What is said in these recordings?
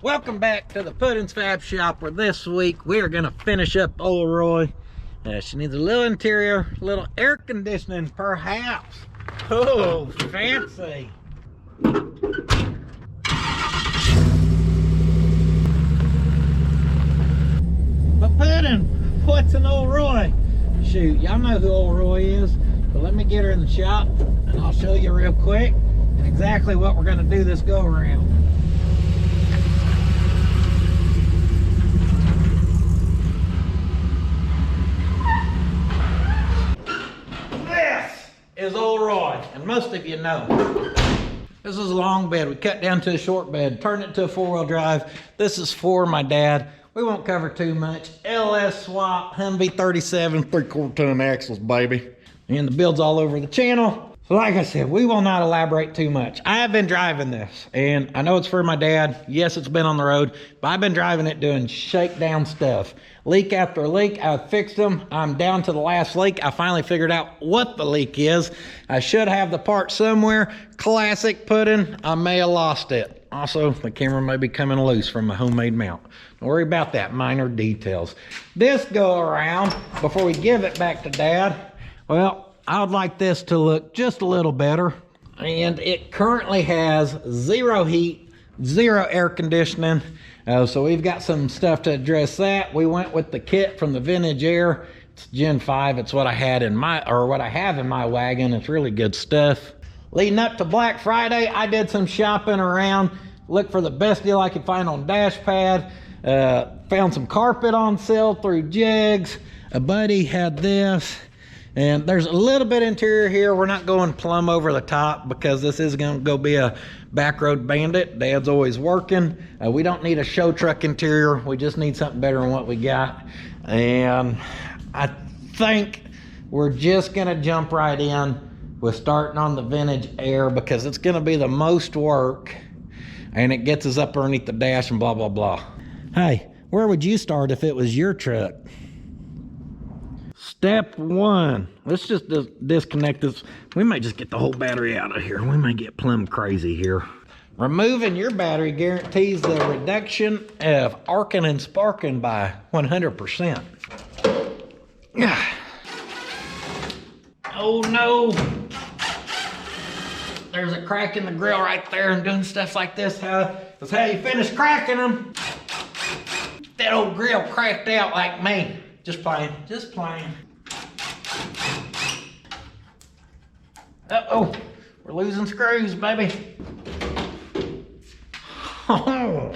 Welcome back to the Puddins.fab shop, where this week we are going to finish up old Roy. She needs a little interior, a little air conditioning perhaps. Oh, fancy. But Puddin', what's an old Roy? Shoot, y'all know who old Roy is. But let me get her in the shop and I'll show you real quick exactly what we're going to do this go around. Is old Roy, and most of you know. This is a long bed. We cut down to a short bed, turned it to a 4-wheel drive. This is for my dad. We won't cover too much. LS swap, Humvee 37, 3/4 ton axles, baby. And the build's all over the channel. So like I said, we will not elaborate too much. I have been driving this, and I know it's for my dad. Yes, it's been on the road, but I've been driving it doing shakedown stuff. Leak after leak, I've fixed them. I'm down to the last leak. I finally figured out what the leak is. I should have the part somewhere. Classic Puddin', I may have lost it. Also, the camera may be coming loose from a homemade mount. Don't worry about that, minor details. This go around, before we give it back to Dad, well, I would like this to look just a little better. And it currently has 0 heat, 0 air conditioning. So we've got some stuff to address that. We went with the kit from the Vintage Air. It's Gen 5. It's what I had in my, or what I have in my wagon. It's really good stuff. Leading up to Black Friday, I did some shopping around. Looked for the best deal I could find on DashPad. Found some carpet on sale through Jigs. A buddy had this. And there's a little bit interior here. We're not going plumb over the top because this is going to go be a back road bandit. Dad's always working. We don't need a show truck interior. We just need something better than what we got. And I think we're just going to jump right in with starting on the Vintage Air because it's going to be the most work and it gets us up underneath the dash and blah, blah, blah. Hey, where would you start if it was your truck? Step 1, let's just disconnect this. We might just get the whole battery out of here. We may get plumb crazy here. Removing your battery guarantees the reduction of arcing and sparking by 100%. Oh no. There's a crack in the grill right there, and doing stuff like this, that's how you finish cracking them. That old grill cracked out like me. Just playing, just playing. Uh-oh, we're losing screws, baby. Oh,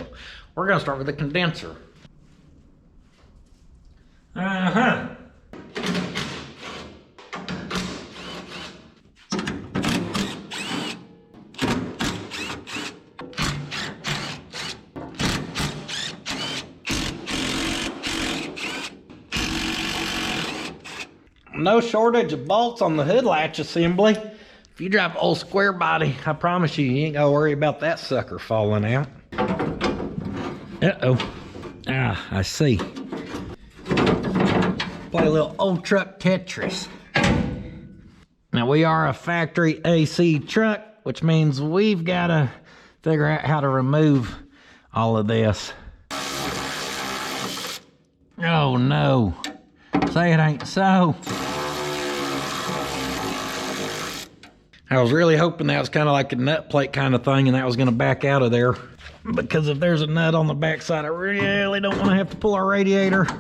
we're gonna start with the condenser. Uh-huh. No shortage of bolts on the hood latch assembly. If you drive old square body, I promise you, you ain't gotta worry about that sucker falling out. Uh-oh. Ah, I see. Play a little old truck Tetris. Now we are a factory AC truck, which means we've gotta figure out how to remove all of this. Oh no. Say it ain't so. I was really hoping that was kind of like a nut plate kind of thing and that was going to back out of there. Because if there's a nut on the backside, I really don't want to have to pull our radiator. I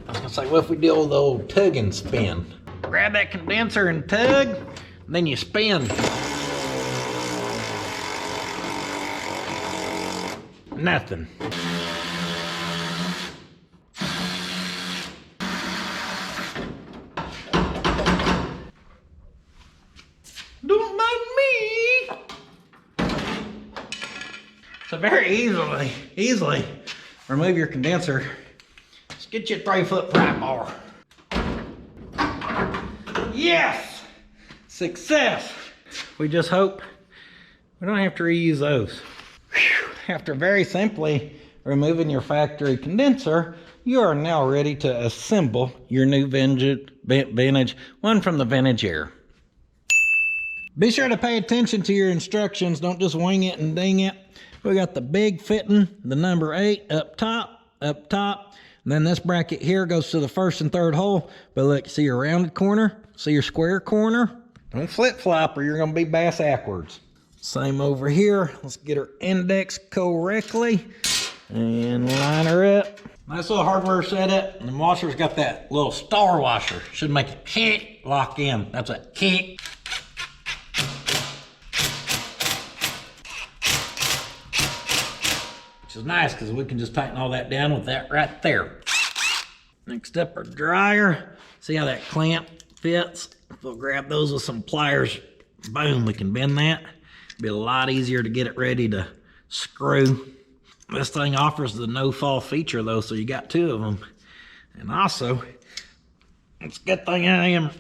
was going to say, what if we deal with the old tug and spin? Grab that condenser and tug, and then you spin. Nothing. Don't mind me. So very easily remove your condenser. Just get you a 3-foot pry bar. Yes! Success! We just hope we don't have to reuse those. Whew. After very simply removing your factory condenser, you are now ready to assemble your new vintage one from the Vintage Air. Be sure to pay attention to your instructions. Don't just wing it and ding it. We got the big fitting, the number 8 up top. And then this bracket here goes to the first and third hole. But look, see your rounded corner? See your square corner? Don't flip-flop or you're gonna be backwards. Same over here. Let's get her indexed correctly and line her up. Nice little hardware setup. And the washer's got that little star washer. Should make it kick, lock in. That's a kick. Which is nice because we can just tighten all that down with that right there. Next up, our dryer. See how that clamp fits? We'll grab those with some pliers. Boom, we can bend that. Be a lot easier to get it ready to screw. This thing offers the no-fall feature though, so you got 2 of them. And also, it's a good thing I am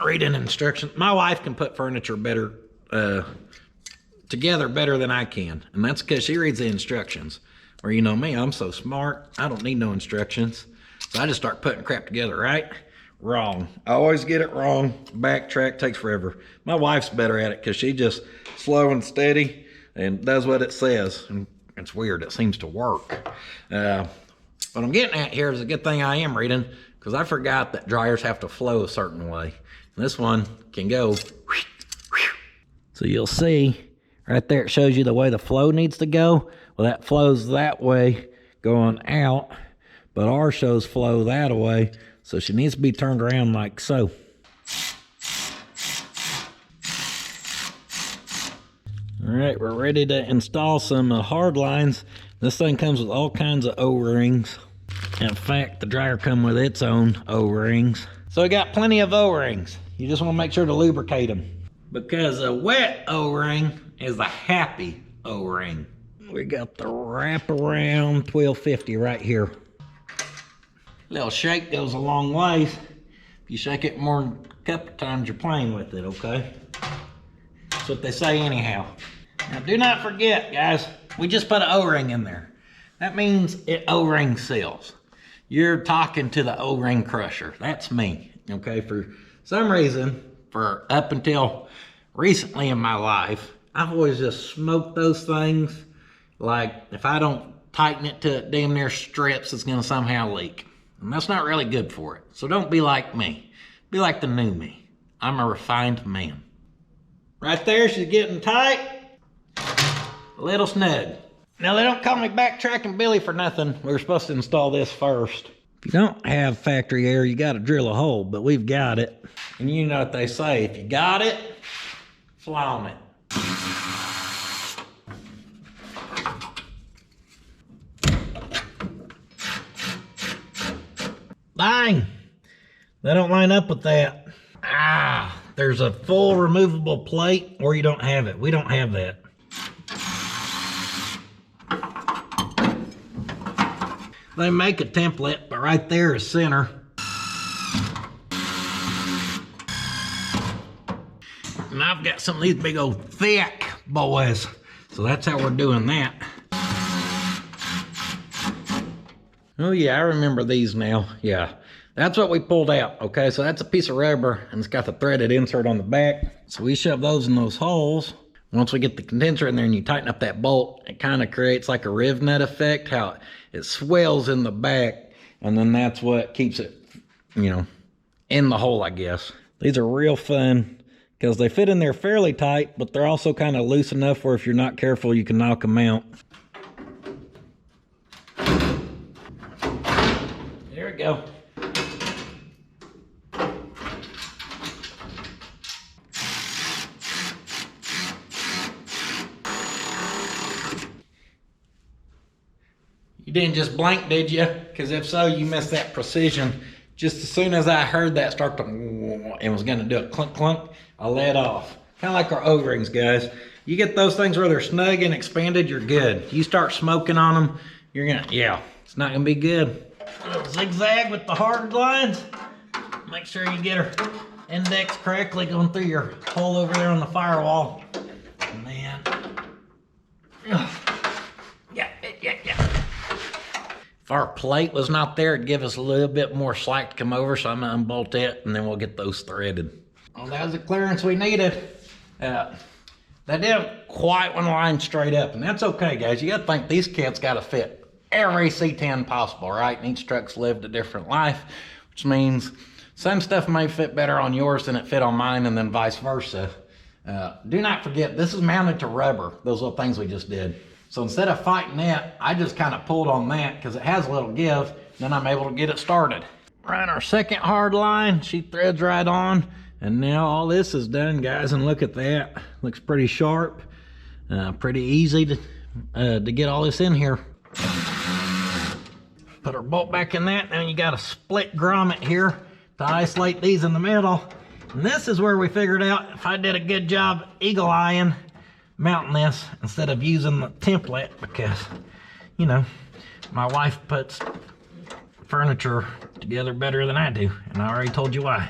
reading instructions. My wife can put furniture better, together better than I can. And that's because she reads the instructions. Or you know me, I'm so smart, I don't need no instructions. So I just start putting crap together, right? Wrong. I always get it wrong. Backtrack, takes forever. My wife's better at it because she just slow and steady and does what it says. And it's weird, it seems to work. What I'm getting at here is a good thing I am reading because I forgot that dryers have to flow a certain way. And this one can go. So you'll see right there, it shows you the way the flow needs to go. Well, that flows that way going out, but ours shows flow that way. So she needs to be turned around like so. All right, we're ready to install some hard lines. This thing comes with all kinds of O-rings. In fact, the dryer comes with its own O-rings. So we got plenty of O-rings. You just want to make sure to lubricate them. Because a wet O-ring is a happy O-ring. We got the wraparound 1250 right here. Little shake goes a long ways. If you shake it more than a couple times, you're playing with it, okay? That's what they say anyhow. Now do not forget, guys, we just put an O-ring in there. That means it O-ring seals. You're talking to the O-ring crusher. That's me, okay? For some reason, for up until recently in my life, I've always just smoked those things. Like, if I don't tighten it to damn near strips, it's gonna somehow leak. And that's not really good for it. So don't be like me. Be like the new me. I'm a refined man. Right there, she's getting tight. A little snug. Now, they don't call me Backtracking Billy for nothing. We were supposed to install this first. If you don't have factory air, you gotta drill a hole, but we've got it. And you know what they say, if you got it, fly on it. Dang, they don't line up with that. There's a full removable plate or you don't have it. We don't have that. They make a template, but right there is center. And I've got some of these big old thick boys. So that's how we're doing that. Oh yeah, I remember these now. Yeah, that's what we pulled out. Okay, so that's a piece of rubber and it's got the threaded insert on the back. So we shove those in those holes. Once we get the condenser in there and you tighten up that bolt, it kind of creates like a riv nut effect, how it swells in the back. And then that's what keeps it, you know, in the hole, I guess. These are real fun because they fit in there fairly tight, but they're also kind of loose enough where if you're not careful, you can knock them out. There we go. You didn't just blank, did you? Because if so, you missed that precision. Just as soon as I heard that start to, and was gonna do a clunk clunk, I let off. Kind of like our O-rings, guys. You get those things where they're snug and expanded, you're good. You start smoking on them, you're gonna, yeah, it's not gonna be good. Zigzag with the hard lines. Make sure you get her index correctly going through your hole over there on the firewall. And then, yeah. If our plate was not there, it'd give us a little bit more slack to come over, so I'm gonna unbolt it and then we'll get those threaded. Well, that was the clearance we needed. They didn't quite want to line straight up, and that's okay, guys. You got to think these kits got to fit every C10 possible, right? And each truck's lived a different life, which means some stuff may fit better on yours than it fit on mine, and then vice versa. Do not forget, this is mounted to rubber, those little things we just did. So instead of fighting that, I just kind of pulled on that because it has a little give, then I'm able to get it started. Run our second hard line, she threads right on, and now all this is done, guys, and look at that. Looks pretty sharp, pretty easy to get all this in here. Put our bolt back in that, now you got a split grommet here to isolate these in the middle. And this is where we figured out if I did a good job eagle-eyeing mounting this instead of using the template, because, you know, my wife puts furniture together better than I do, and I already told you why.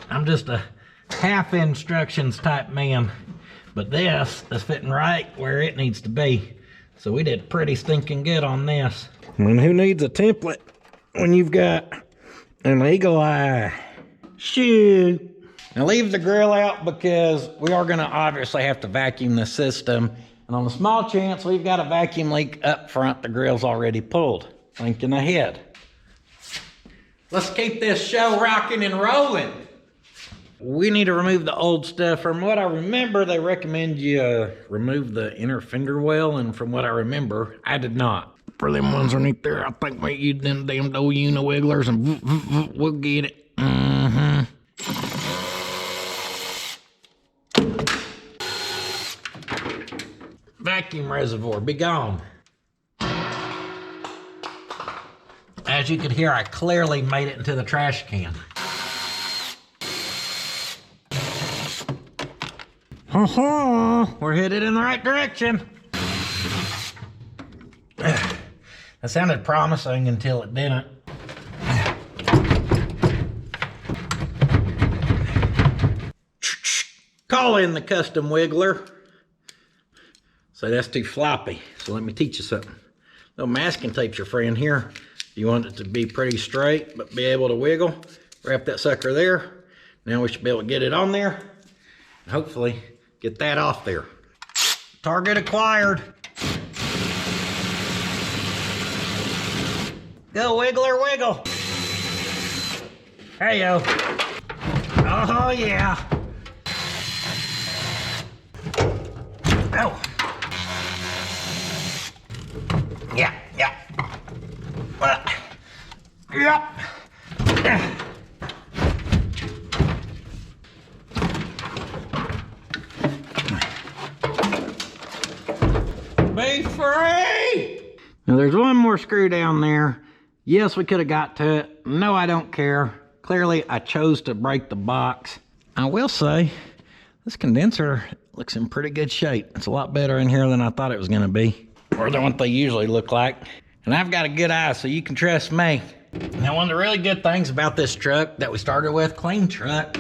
I'm just a half instructions type man, but this is fitting right where it needs to be. So we did pretty stinking good on this. I mean, who needs a template when you've got an eagle eye? Shoot. Now leave the grill out because we are gonna obviously have to vacuum the system. And on the small chance we've got a vacuum leak up front, the grill's already pulled. Thinking ahead. Let's keep this show rocking and rolling. We need to remove the old stuff. From what I remember, they recommend you remove the inner finger well, and from what I remember, I did not. For them ones underneath there, I think we use them damn old uni-wigglers and we'll get it. Vacuum reservoir, be gone. As you can hear, I clearly made it into the trash can. We're headed in the right direction. That sounded promising until it didn't. Call in the custom wiggler. So that's too floppy. So let me teach you something. Little masking tape's your friend here. You want it to be pretty straight, but be able to wiggle. Wrap that sucker there. Now we should be able to get it on there. And hopefully get that off there. Target acquired. Go wiggler wiggle. Hey yo. Oh yeah. Oh. Yeah, yeah. Yep. Be free! Now there's one more screw down there. Yes, we could have got to it. No, I don't care. Clearly, I chose to break the box. I will say, this condenser looks in pretty good shape. It's a lot better in here than I thought it was gonna be, or than what they usually look like. And I've got a good eye, so you can trust me. Now, one of the really good things about this truck that we started with, clean truck,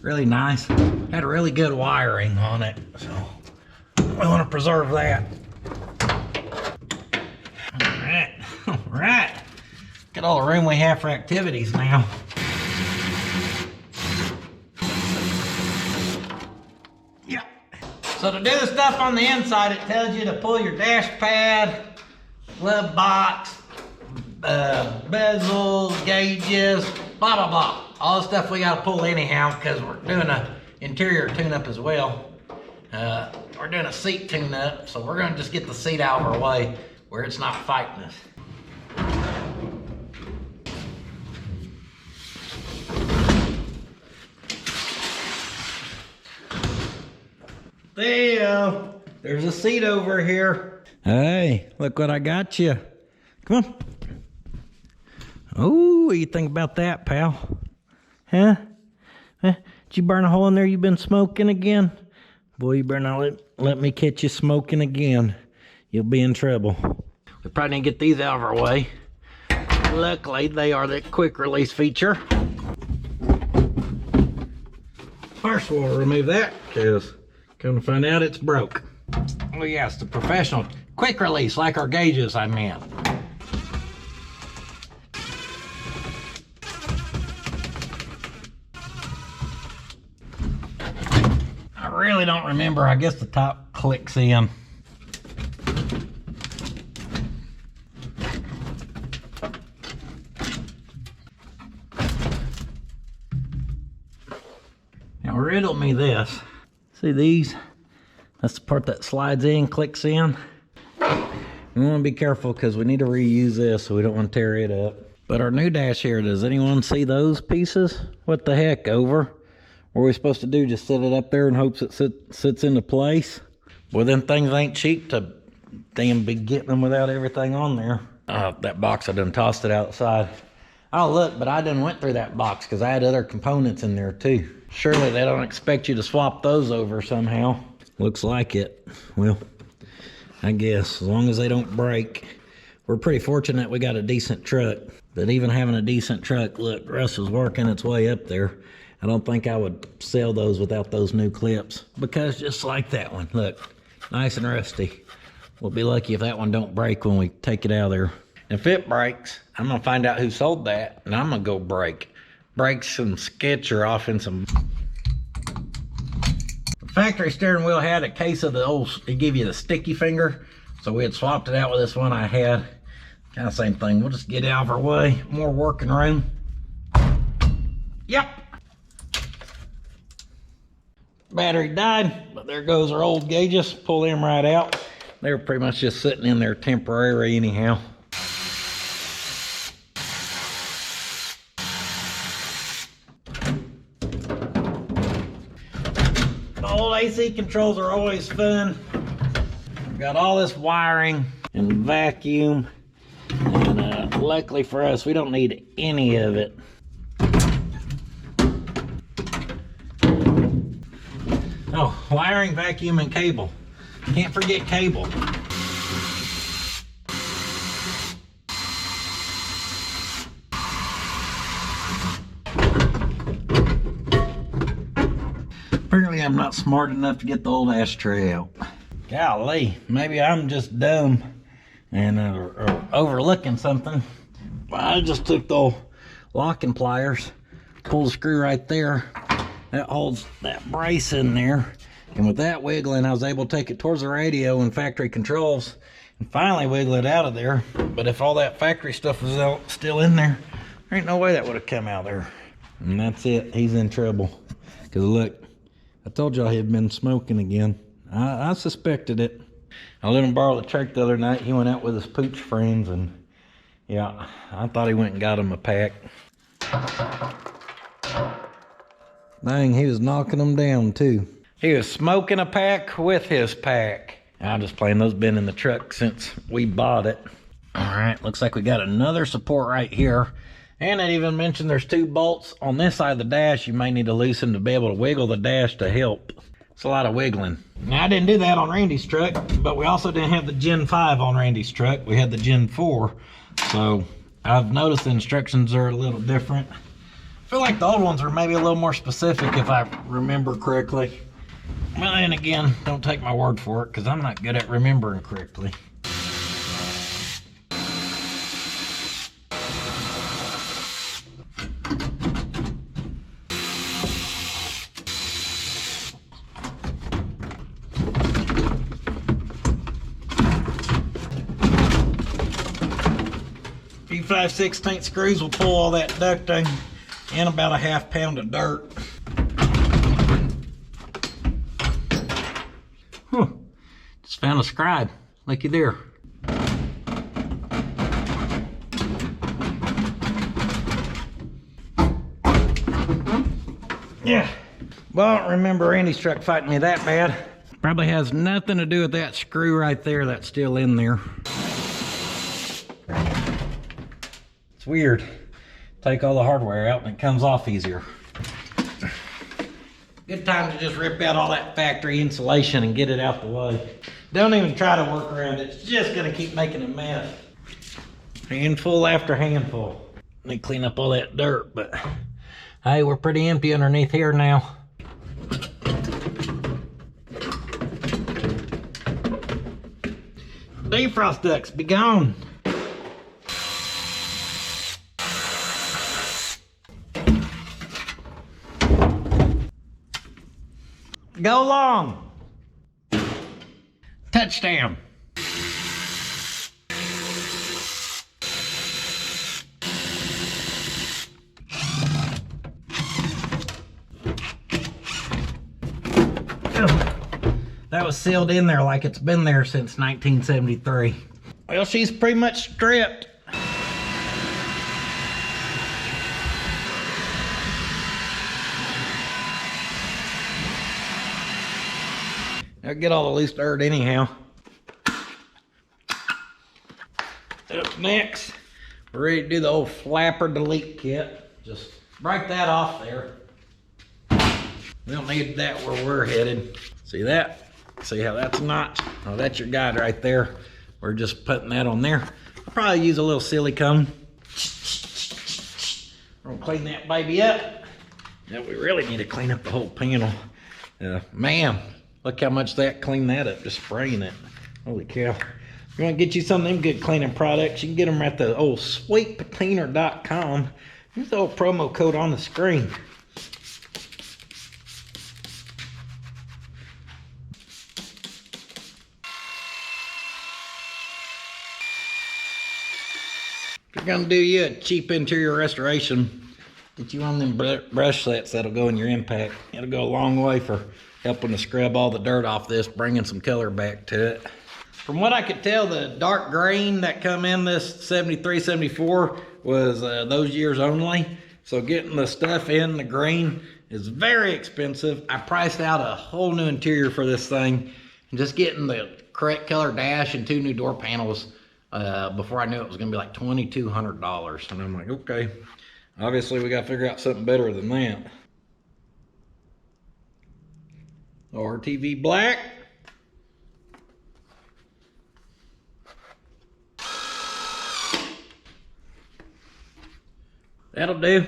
really nice, had a really good wiring on it, so we want to preserve that. All right. Get all the room we have for activities now. Yeah. So to do the stuff on the inside, it tells you to pull your dash pad, glove box, bezels, gauges, blah, blah, blah. All the stuff we gotta pull anyhow because we're doing an interior tune-up as well. We're doing a seat tune-up, so we're gonna just get the seat out of our way where it's not fighting us. Theo, there's a seat over here. Hey, look what I got you. Come on. Oh, what do you think about that, pal? Huh? Did you burn a hole in there? You been smoking again? Boy, you better not let me catch you smoking again. You'll be in trouble. We probably need to get these out of our way. Luckily, they are the quick release feature. First, we'll remove that because come to find out it's broke. Oh yeah, it's the professional quick release, like our gauges, I meant. really don't remember. I guess the top clicks in. Now riddle me this. See these? That's the part that slides in, clicks in. We want to be careful because we need to reuse this, so we don't want to tear it up. But our new dash here, does anyone see those pieces? What the heck, over? What are we supposed to do? Just set it up there and hopes it sits into place? Well, them things ain't cheap to damn be getting them without everything on there. That box, I done tossed it outside. Oh look, but I done went through that box because I had other components in there too. Surely they don't expect you to swap those over somehow. Looks like it. Well, I guess as long as they don't break. We're pretty fortunate we got a decent truck. But even having a decent truck, look, Russ is working its way up there. I don't think I would sell those without those new clips, because just like that one, look, nice and rusty. We'll be lucky if that one don't break when we take it out of there. If it breaks, I'm gonna find out who sold that, and I'm gonna go break some sketcher off in some. The factory steering wheel had a case of the old, it give you the sticky finger, so we had swapped it out with this one I had. Kind of same thing. We'll just get out of our way. More working room. Yep. Battery died, but there goes our old gauges. Pull them right out. They were pretty much just sitting in there temporary anyhow. The old AC controls are always fun. We've got all this wiring and vacuum. And luckily for us, we don't need any of it. Oh, wiring, vacuum, and cable. Can't forget cable. Apparently I'm not smart enough to get the old ashtray out. Golly, maybe I'm just dumb and or overlooking something. I just took the old locking pliers, pulled the screw right there. That holds that brace in there. And with that wiggling, I was able to take it towards the radio and factory controls and finally wiggle it out of there. But if all that factory stuff was still in there, there ain't no way that would have come out there. And that's it. He's in trouble. Because look, I told y'all he had been smoking again. I suspected it. I let him borrow the truck the other night. He went out with his pooch friends, and yeah, I thought he went and got him a pack. Dang, he was knocking them down too. He was smoking a pack with his pack. I'm just playing, those been in the truck since we bought it. All right, looks like we got another support right here. And it even mentioned there's 2 bolts on this side of the dash you may need to loosen to be able to wiggle the dash to help. It's a lot of wiggling. Now, I didn't do that on Randy's truck, but we also didn't have the Gen 5 on Randy's truck. We had the Gen 4. So I've noticed the instructions are a little different. I feel like the old ones are maybe a little more specific if I remember correctly. Well, then again, don't take my word for it because I'm not good at remembering correctly. Few 5/16 screws will pull all that ducting and about a ½ pound of dirt. Just found a scribe. Looky there. Yeah. Well, I don't remember Randy's truck fighting me that bad. Probably has nothing to do with that screw right there that's still in there. It's weird. Take all the hardware out and it comes off easier. Good time to just rip out all that factory insulation and get it out the way. Don't even try to work around it. It's just gonna keep making a mess. Handful after handful. Let me clean up all that dirt, but hey, we're pretty empty underneath here now. Defrost ducts, be gone. Go long. Touchdown. That was sealed in there like it's been there since 1973. Well, she's pretty much stripped. I'll get all the loose dirt anyhow. Up next, we're ready to do the old flapper delete kit. Just break that off there. We don't need that where we're headed. See that? See how that's notched? Oh, that's your guide right there. We're just putting that on there. I'll probably use a little silicone. We're gonna clean that baby up. Now we really need to clean up the whole panel. Man, look how much that cleaned that up, just spraying it. Holy cow. If you want to get you some of them good cleaning products, you can get them at the old sweetpatina.com. Use the old promo code on the screen. If you're gonna do you a cheap interior restoration, get you one of them brush sets that'll go in your impact. It'll go a long way for helping to scrub all the dirt off this, bringing some color back to it. From what I could tell, the dark grain that come in this 73, 74 was those years only. So getting the stuff in the green is very expensive. I priced out a whole new interior for this thing. And just getting the correct color dash and 2 new door panels before I knew it was gonna be like $2,200. And I'm like, okay, obviously we gotta figure out something better than that. RTV black. That'll do.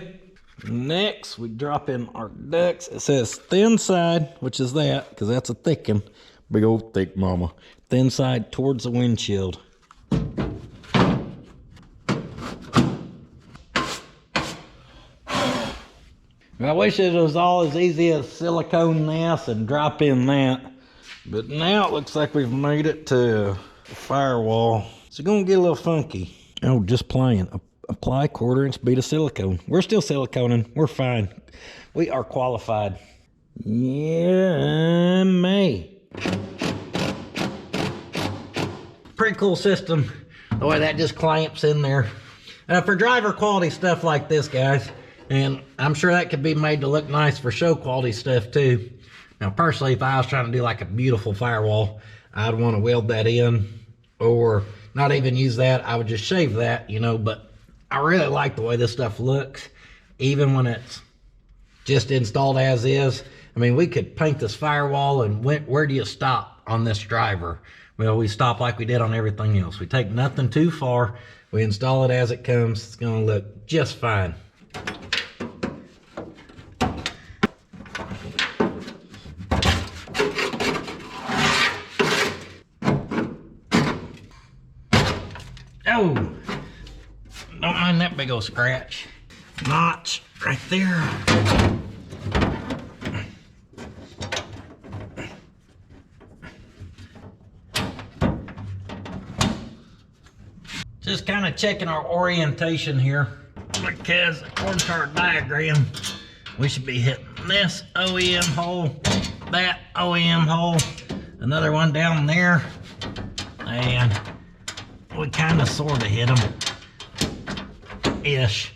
Next, we drop in our ducts. It says thin side, which is that, because that's a thick one. Big old thick mama. Thin side towards the windshield. I wish it was all as easy as silicone this and drop in that. But now it looks like we've made it to Firewall. It's gonna get a little funky. Oh, just playing. Apply 1/4 inch bead of silicone. We're still siliconing. We're fine. We are qualified. Yeah, May. Pretty cool system. The way that just clamps in there. For driver quality stuff like this, guys, and I'm sure that could be made to look nice for show quality stuff too. Now, personally, if I was trying to do like a beautiful firewall, I'd want to weld that in, or not even use that. I would just shave that, you know, but I really like the way this stuff looks, even when it's just installed as is. I mean, we could paint this firewall, and where do you stop on this driver? Well, we stop like we did on everything else. We take nothing too far. We install it as it comes. It's gonna look just fine. Oh, don't mind that big old scratch. Notch right there. Just kind of checking our orientation here, because according to our diagram, we should be hitting this OEM hole, that OEM hole, another one down there, and we kind of sort of hit them ish.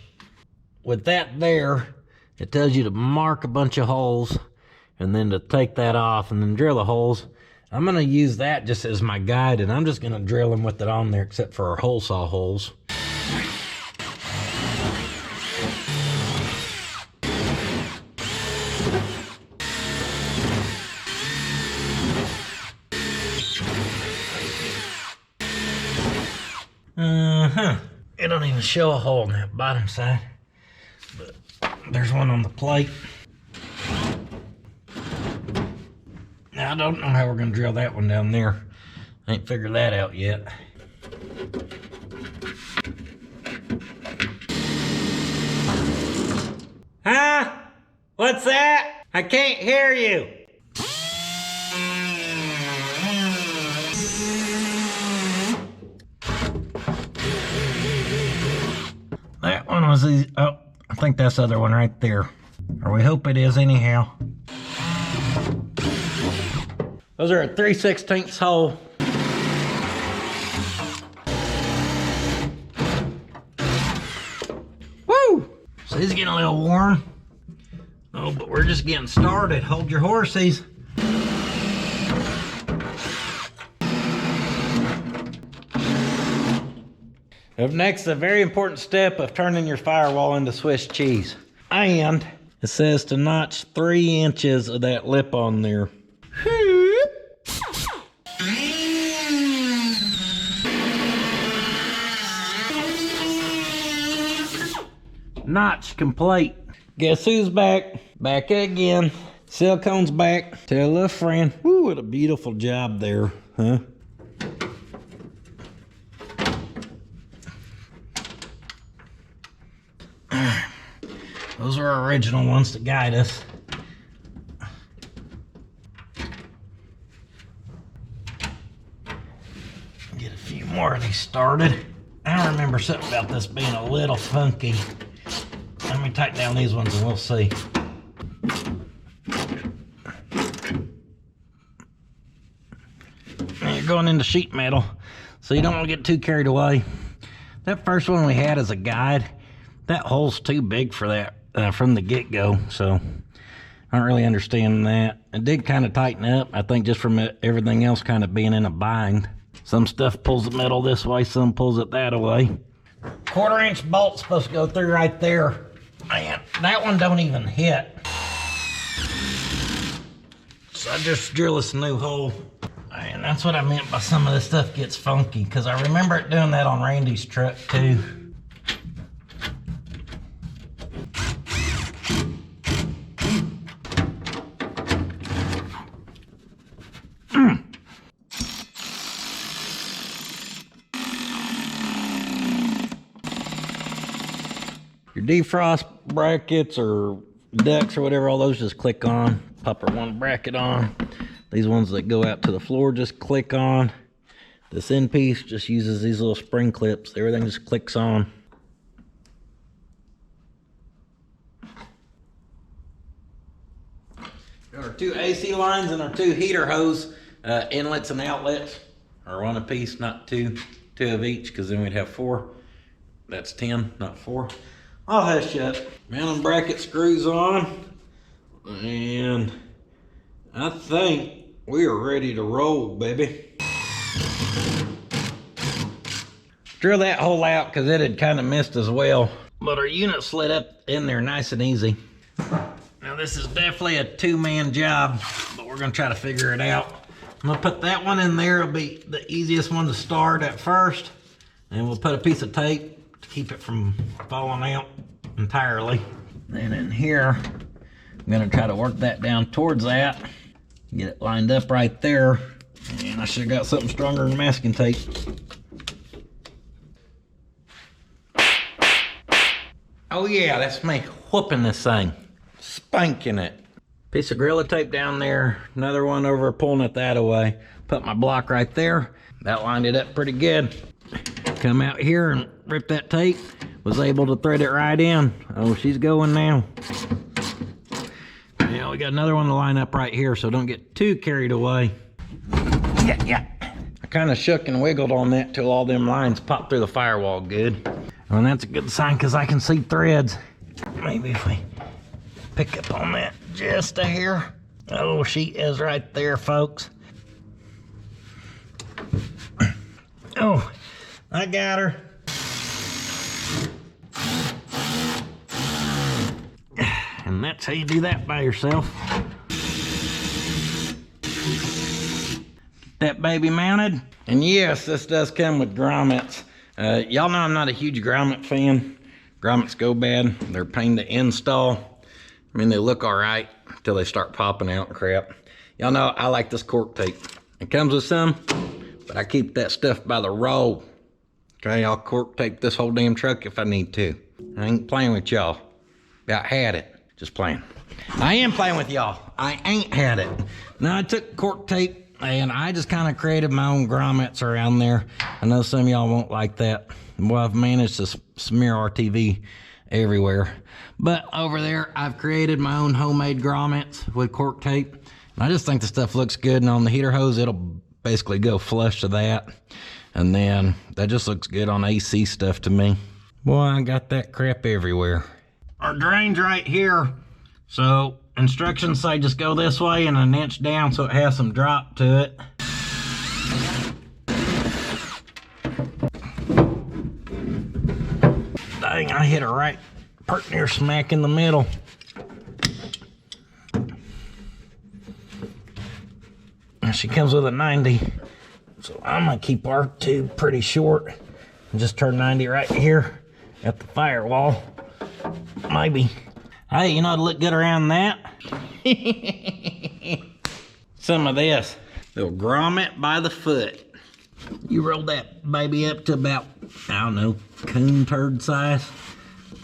With that there, it tells you to mark a bunch of holes and then to take that off and then drill the holes. I'm gonna use that just as my guide, and I'm just gonna drill them with it on there, except for our hole saw holes. It don't even show a hole on that bottom side, but there's one on the plate. Now, I don't know how we're gonna drill that one down there. I ain't figured that out yet. Huh? What's that? I can't hear you. was these? Oh, I think that's the other one right there. Or we hope it is anyhow. Those are a 3/16 hole. Woo! So he's getting a little warm. Oh, but we're just getting started. Hold your horses. Up next, the very important step of turning your firewall into Swiss cheese. And it says to notch 3 inches of that lip on there. Notch complete. Guess who's back? Back again. Silicone's back. Tell a friend. Woo, what a beautiful job there, huh? Those are our original ones to guide us. Get a few more of these started. I remember something about this being a little funky. Let me tighten down these ones and we'll see. Now you're going into sheet metal, so you don't want to get too carried away. That first one we had as a guide, that hole's too big for that from the get-go, so I don't really understand that. It did kind of tighten up, I think, just from everything else kind of being in a bind. Some stuff pulls the metal this way, some pulls it that way. 1/4-inch bolt's supposed to go through right there. Man, that one don't even hit. So I just drill us a new hole. And that's what I meant by some of this stuff gets funky, because I remember it doing that on Randy's truck too. Your defrost brackets or ducts or whatever, all those just click on. Pop our one bracket on. These ones that go out to the floor just click on. This end piece just uses these little spring clips. Everything just clicks on. Got our 2 AC lines and our 2 heater hose inlets and outlets, or 1 apiece, not 2 of each, because then we'd have 4. That's 10, not 4. I'll hush up. Mounting bracket screws on, and I think we are ready to roll, baby. Drill that hole out because it had kind of missed as well, but our unit slid up in there nice and easy. Now this is definitely a 2-man job, but we're gonna try to figure it out. I'm gonna put that one in there. It'll be the easiest one to start at first, and we'll put a piece of tape to keep it from falling out entirely. And in here, I'm gonna try to work that down towards that, get it lined up right there, and I should have got something stronger than masking tape. Oh yeah, that's me whooping this thing, spanking it. Piece of Gorilla Tape down there, another one over pulling it that away. Put my block right there, that lined it up pretty good. Come out here and rip that tape, was able to thread it right in. Oh, she's going now. Yeah, we got another one to line up right here, so don't get too carried away. Yeah. I kind of shook and wiggled on that till all them lines popped through the firewall good. And that's a good sign because I can see threads. Maybe if we pick up on that just a hair. Oh, she is right there, folks. Oh, I got her. And that's how you do that by yourself. Get that baby mounted. And yes, this does come with grommets. Y'all know I'm not a huge grommet fan. Grommets go bad. They're a pain to install. I mean, they look all right until they start popping out and crap. Y'all know I like this cork tape. It comes with some, but I keep that stuff by the roll. Okay, I'll cork tape this whole damn truck if I need to. I ain't playing with y'all. About had it. Just playing. I am playing with y'all. I ain't had it. Now I took cork tape and I just kind of created my own grommets around there. I know some of y'all won't like that. Well, I've managed to smear RTV everywhere. But over there, I've created my own homemade grommets with cork tape. I just think the stuff looks good, and on the heater hose, it'll basically go flush to that. And then that just looks good on AC stuff to me. Boy, I got that crap everywhere. Our drain's right here. So instructions say just go this way and 1 inch down so it has some drop to it. Dang, I hit her right pert near smack in the middle. And she comes with a 90. So I'm gonna keep our tube pretty short and just turn 90 right here at the firewall. Maybe. Hey, you know what'd look good around that? Some of this. Little grommet by the foot. You roll that baby up to about, I don't know, coon turd size.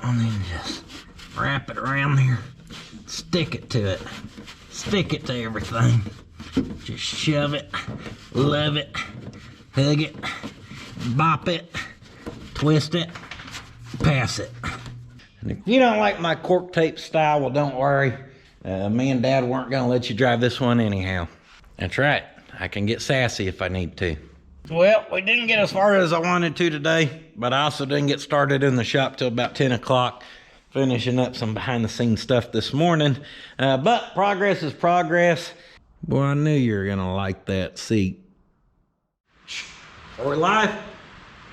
And then just wrap it around there. Stick it to it. Stick it to everything. Just shove it, love it, hug it, bop it, twist it, pass it. And if you don't like my cork tape style, well, don't worry. Me and Dad weren't gonna let you drive this one anyhow. That's right, I can get sassy if I need to. Well, we didn't get as far as I wanted to today, but I also didn't get started in the shop till about 10 o'clock, finishing up some behind the scenes stuff this morning. But progress is progress. Boy, I knew you were gonna like that seat. Are we live?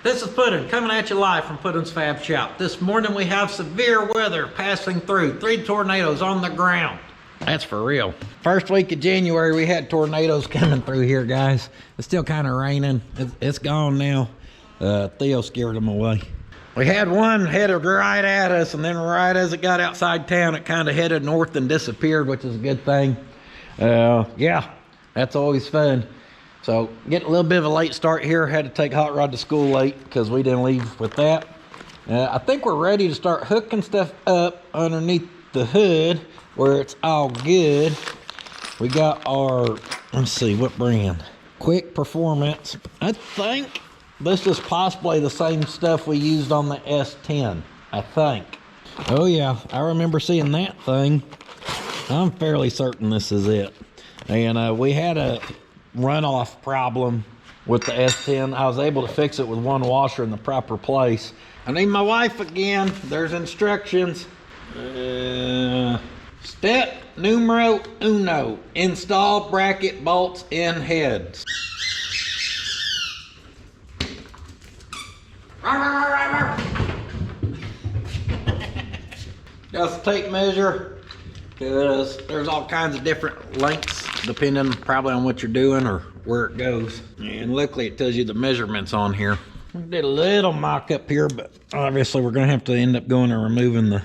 This is Puddin, coming at you live from puddins.fab.shop. This morning we have severe weather passing through. 3 tornadoes on the ground. That's for real. First week of January we had tornadoes coming through here, guys. It's still kind of raining. It's gone now. Theo scared them away. We had one headed right at us, and then right as it got outside town, it kind of headed north and disappeared, which is a good thing. Yeah, that's always fun. So getting a little bit of a late start here. Had to take Hot Rod to school late because we didn't leave with that. I think we're ready to start hooking stuff up underneath the hood where it's all good. We got our, let's see, what brand? Quick Performance. I think this is possibly the same stuff we used on the S10, I think. Oh yeah, I remember seeing that thing. I'm fairly certain this is it. And we had a runoff problem with the S10. I was able to fix it with one washer in the proper place. I need my wife again. There's instructions. Step numero uno. Install bracket bolts in heads. Just tape measure. Because there's all kinds of different lengths depending probably on what you're doing or where it goes. And luckily it tells you the measurements on here. We did a little mock up here, but obviously we're gonna have to end up going and removing the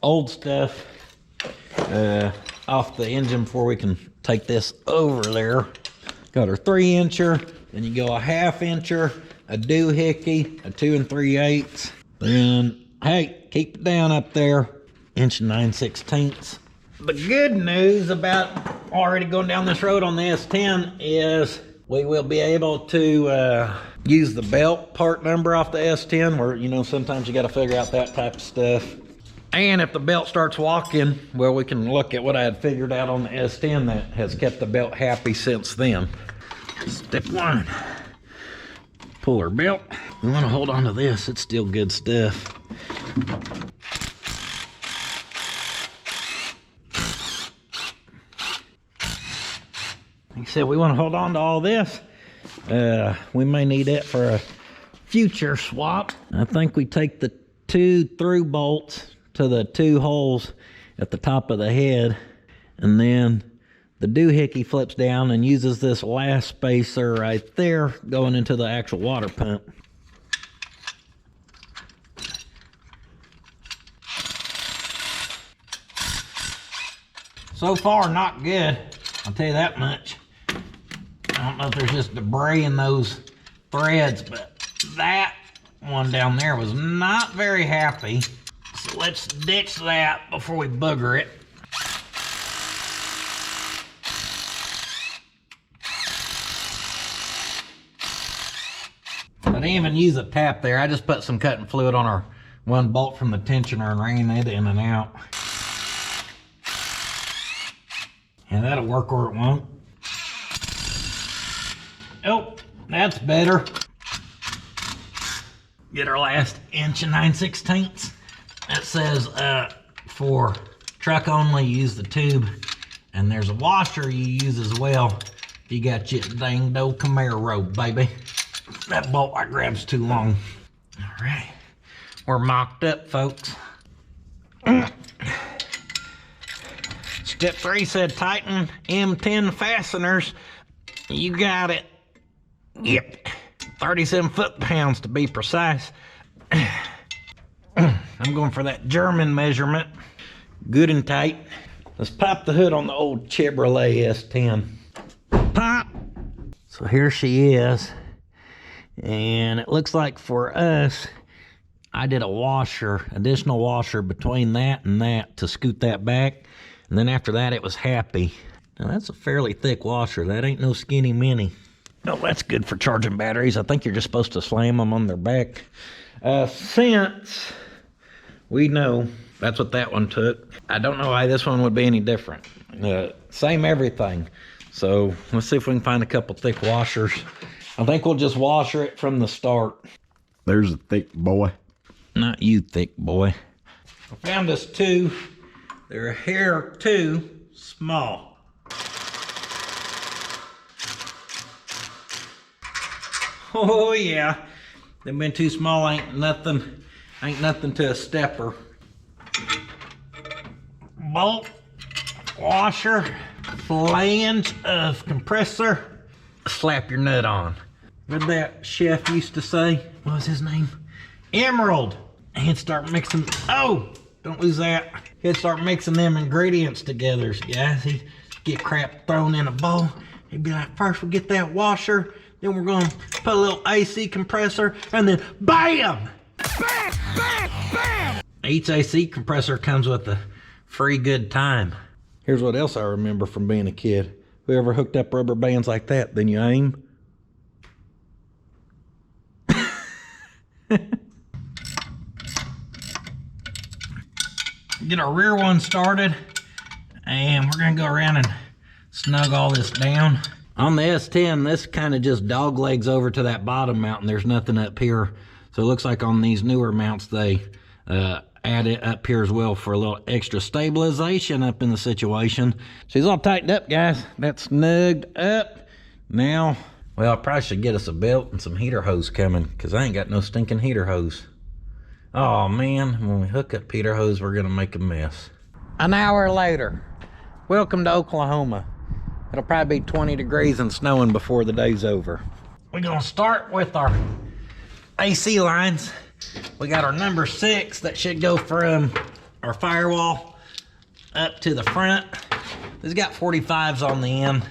old stuff off the engine before we can take this over there. Got our 3-incher, then you go a 1/2 incher, a doohickey, a 2 3/8. Then, hey, keep it down up there. 1 9/16. The good news about already going down this road on the S10 is we will be able to use the belt part number off the S10 where, you know, sometimes you got to figure out that type of stuff. And if the belt starts walking, well, we can look at what I had figured out on the S10 that has kept the belt happy since then. Step 1, pull our belt. We want to hold on to this. It's still good stuff. Like I said, we want to hold on to all this. We may need it for a future swap. I think we take the 2 through bolts to the 2 holes at the top of the head, and then the doohickey flips down and uses this last spacer right there going into the actual water pump. So far, not good. I'll tell you that much. I don't know if there's just debris in those threads, but that one down there was not very happy. So let's ditch that before we booger it. I didn't even use a tap there. I just put some cutting fluid on our one bolt from the tensioner and ran it in and out. And that'll work or it won't. Oh, that's better. Get our last inch and 9/16. It says for truck only, use the tube. And there's a washer you use as well. You got your dang old Camaro, baby. That bolt I grab's too long. All right, we're mocked up, folks. Step 3 said tighten M10 fasteners. You got it. Yep, 37 foot-pounds to be precise. I'm going for that German measurement. Good and tight. Let's pop the hood on the old Chevrolet S10. Pop! So here she is. And it looks like for us, I did a washer, additional washer between that and that to scoot that back. And then after that, it was happy. Now that's a fairly thick washer. That ain't no skinny mini. Oh, that's good for charging batteries. I think you're just supposed to slam them on their back. Since we know that's what that one took, I don't know why this one would be any different. Same everything. So let's see if we can find a couple thick washers. I think we'll just washer it from the start. There's a thick boy. Not you, thick boy. I found us two. They're a hair too small. Oh yeah, they've been too small. Ain't nothing to a stepper. Bolt, washer, flange of compressor. Slap your nut on. What that chef used to say? What was his name? Emerald. He'd start mixing. Oh, don't lose that. He'd start mixing them ingredients together, guys. He'd get crap thrown in a bowl. He'd be like, first we'll get that washer. Then we're gonna put a little AC compressor, and then BAM! Bam! Bam! Bam! Each AC compressor comes with a free good time. Here's what else I remember from being a kid. Whoever hooked up rubber bands like that, then you aim. Get our rear one started, and we're gonna go around and snug all this down. On the S10, this kind of just dog legs over to that bottom mount, and there's nothing up here. So it looks like on these newer mounts, they add it up here as well for a little extra stabilization up in the situation. She's all tightened up, guys. That's snugged up. Now, well, I probably should get us a belt and some heater hose coming, because I ain't got no stinking heater hose. Oh man, when we hook up heater hose, we're gonna make a mess. An hour later, welcome to Oklahoma. It'll probably be 20 degrees and snowing before the day's over. We're gonna start with our AC lines. We got our number 6 that should go from our Firewall up to the front. It's got 45s on the end,